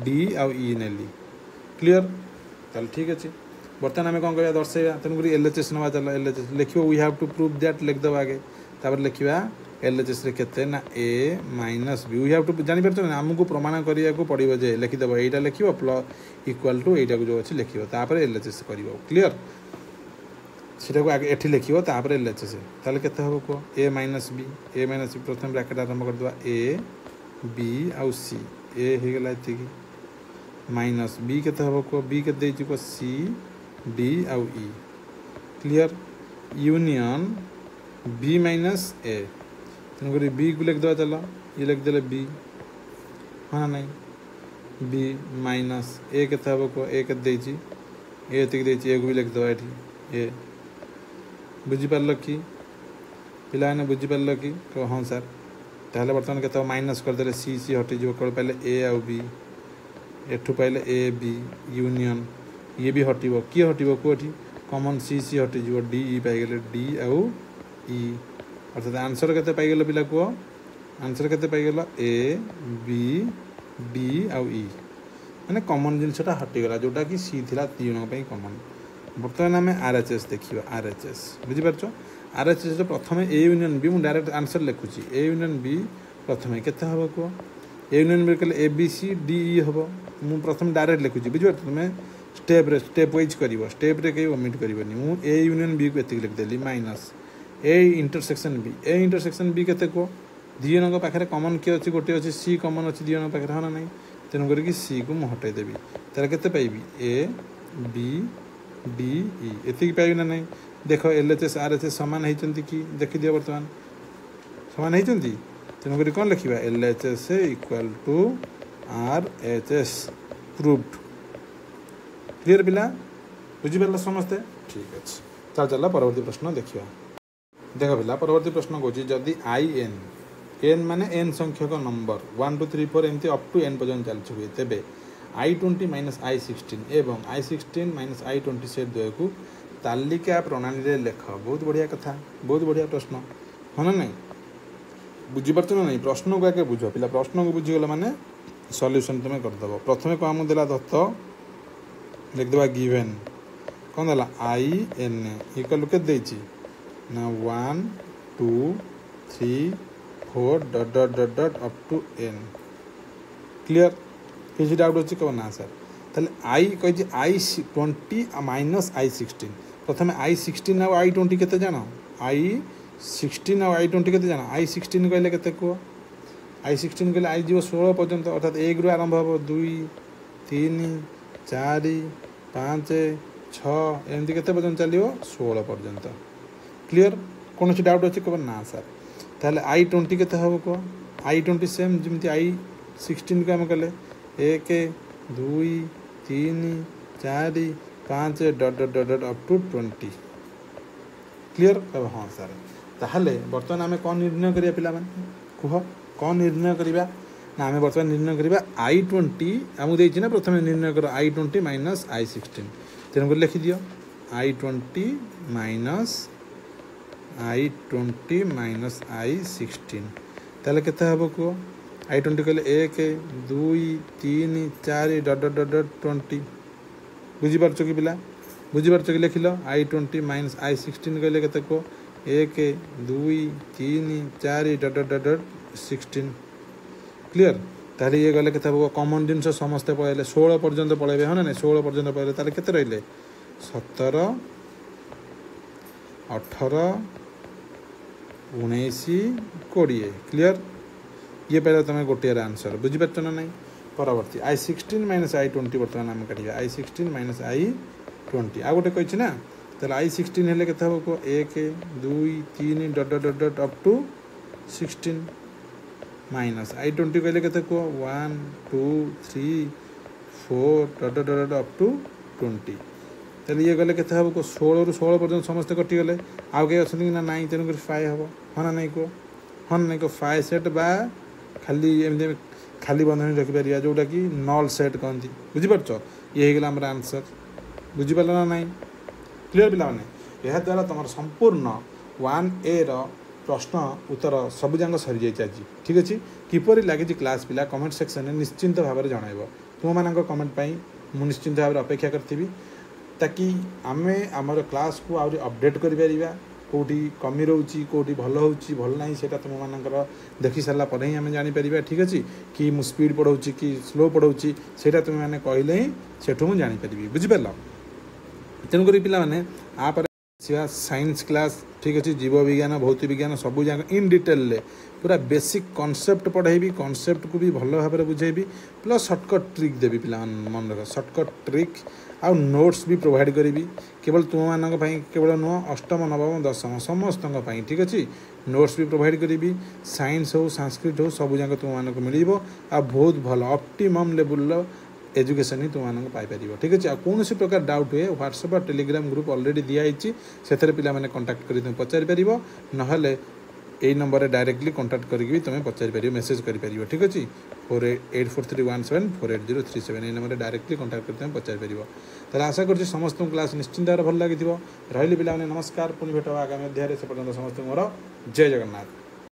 डी आउ ई नेली क्लीयर चल ठीक अच्छे बर्तमान आम कौन कह दर्शाइबा तेणुक एलएचएस ना चल एलएचएस लिख we have to prove that लिखदेव आगे तापर लिखा एलएचएस केते ना A minus B we have to जानी पारछ ना हमको प्रमाण करिया को पड़िबो जे लिखिदेव एटा लिखिबो प्लस इक्वल टू एटा को जो अछि लिखिबो तापर एलएचएस करिवो क्लियर सेटा को आगे एठी लिखिबो तापर एलएचएस ताले केते हबो को ए माइनस बी प्रथम ब्रैकेट आरंभ कर दवा ए बी आउ सी ए हे गेला एति माइनस बी केते हबो को बी के देछि को सी डी आउ ई क्लियर यूनियन बी माइनस ए तेणुक बी को लिखदेवा चलो ये लिखदे बी हाँ नहीं बी माइनस ए के को ए के ए को भी लिखदेवा ये ए बुझीपार कि पाने बुझीपार कि कह हाँ सर ताहले बर्तमान के माइनस करदे सी सी हटिज कौन पाइले ए आउ बी एठू पाइले ए बी यूनियन ये भी हटिब किए हटिब कौटी कमन सी सी हटिज डी ई पाइगले डी आउ ई अर्थात आंसर केते पाइगल पिला को आंसर केते पाइगल ए बी डी आउ ई माने कमन जिनसटा हटिगला जोटा कि सी थिला तीन कमन बर्तमान आम आरएचएस देखिए आरएचएस बुझीपार आरएचएस प्रथम ए यूनियन बी मुझे डायरेक्ट आंसर लिखुची ए यूनियन बी प्रथम केते हबो को ए यूनियन बी कहले A B C D E हबो मु प्रथम डायरेक्ट लिखुची बुझीपार तुम स्टेप वाइज कर स्टेप रे कहीं ओमिट करनी मु ए यूनियन बी को एतिक लिखदेली माइनस ए इंटरसेक्शन बी केते को दी जन पाखे कमन किए अच्छी गोटे अच्छी सी कमन अच्छी दी जन पाखे हाँ ना नहीं तेणुक सी को मुझे हटईदेवी तार के पाइबी ए बी डी ई एति पाइबी ना नहीं देख एलएचएस आरएचएस सामान होती कि देखी दियो बर्तमान सामान होती तेणुक कौन लिखा LHS equal to RHS proved clear पिला बुझीपार समस्ते ठीक अच्छे चल परवर्ती प्रश्न देखा देख पिला परवर्ती प्रश्न कौन जदि आई एन एन माने एन संख्यक नंबर 1 2 3 4 एमती अप टू एन पर्यटन चलती हुए तेरे I20 माइनस I16 एवं I16 माइनस I20 से द्वय को तालिका प्रणाली रे लेख बहुत बढ़िया कथा बहुत बढ़िया प्रश्न हाँ ना नहीं बुझीपार ना नहीं प्रश्न को आगे बुझ पिला प्रश्न को बुझीगला माने सॉल्यूशन तुम करदेव प्रथम कौन देला दत्त लिखदेवा गिवेन कौन देला आई एन इक्वल के देछि ना 1 2 3 4 dot dot dot dot up to N clear किसी डाउट अच्छे कह ना सर ताले आई कही I20 माइनस I16 प्रथम I16 आ I20 केते जान I16 आ I20 केते जान I16 कहले केते को I16 कहले आई जीव 16 पर्यंत अर्थात 1 रु आरंभ हो 2 3 4 5 6 एमती केते पर्यंत चलियो 16 पर्यंत क्लियर कौन डाउट अच्छे कह ना सर ताहले I20 केते हबो को I20 सेम जमती I16 को आम कले 1 2 3 4 5 dot dot dot dot up to 20 clear कह हाँ सर ताहले बर्तमान आम कौन निर्णय करिया पिला माने कह कौन निर्णय करिया ना आम बर्तमान निर्णय करिया I20 आमको देछि ना प्रथम निर्णय कर I20 माइनस I16 तेणुक लिखि दियो I20 माइनस I16 ताहले केते हबो को I20 कहले 1 2 3 4 डट डट डट डट 20 बुझीपार कि पिला बुझीपार कि लिखिल I20 माइनस I16 कहले केते को 1 2 3 4 डट डट डट डट 16 क्लियर ताले ये गले केते कॉमन जिनस समस्त पळेले 16 पर्यंत पळेबे ह ना 16 पर्यंत पळेले ताले केते रहिले 17 18 19 20 क्लियर ये पहले तुम गोटे आंसर बुझीपार ना ना परवर्ती I16 माइनस I20 बर्तमान आम काटिया I16 माइनस I20 आ गोटे कही ना ताले I16 हेले केते हम को 1 2 3 डट डट डट डट अप टू 16 माइनस I20 कहले केते को 1 2 3 4 डट डट डट अप टू 20 ताले ये गले केते हम को 16 रु 16 पर्यंत समस्त कटि गले आउ के अछन ना नाही तेनु कर 5 हबो हना नाही को हन नाही को 5 सेट बा खाली एमदे खाली बंधन रखि परिया जोटा कि नल सेट कहती बुझीपार ये हो गला हमर आंसर बुझीपार ना नहीं क्लियर पिला माने यह द्वारा तुम संपूर्ण 1A रो प्रश्न उत्तर सब जाक सरी जाइए आज ठीक अच्छे किपर लगी क्लास पिला कमेंट सेक्शन में निश्चिंत भाव में जनइब तुम मान कमेंट पाई मु निश्चिंत भाव में अपेक्षा करी ताकि आमे आमर क्लास को आउरी अपडेट करिपरिबा कोठी कमी रोची कोठी भल होची भल नाही सेटा तुम मानकर देखि सारा पर ही आमे जानि परिबा ठीक अछि कि मु स्पीड पढौची कि स्लो पढौची सेटा तुम माने कहले ही सेठु मु जानि परिबी बुझि परला तेनु करी पिला माने आ पर साइंस क्लास ठीक अच्छे जीव विज्ञान भौतिक विज्ञान सब जाक इन डिटेल ले पूरा बेसिक कॉन्सेप्ट पढ़ेबी कॉन्सेप्ट को भी भल भाव में बुझेबी प्लस शॉर्टकट ट्रिक देवी पिला मन रख शॉर्टकट ट्रिक आउ नोट्स भी प्रोवाइड करी केवल तुम मान केवल नुह अष्टम नवम दशम समस्त ठीक अच्छे नोट्स भी प्रोवाइड करी साइंस हो संस्कृत हो सब जाक तुम मानक मिल बहुत भल ऑप्टिमम लेवल एजुकेशन ही तुम पाइपर ठीक अच्छे कौन सी प्रकार डाउट हुए व्हाट्सएप और टेलीग्राम ग्रुप ऑलरेडी दिखाई से पिला कॉन्टैक्ट कर तुम पचारि पार ना यही नंबर डायरेक्टली कॉन्टैक्ट करके तुम पचारि पार मेसेज कर ठीक अच्छे 484317480337 ये नंबर डायरेक्टली कॉन्टैक्ट कर तुम पचारि पार ताले आशा कर समस्त क्लास निश्चिंत भल लगी रही पिला नमस्कार पुणी भेट आगामी अध्याय से पर्यटन समस्त मोर जय जगन्नाथ।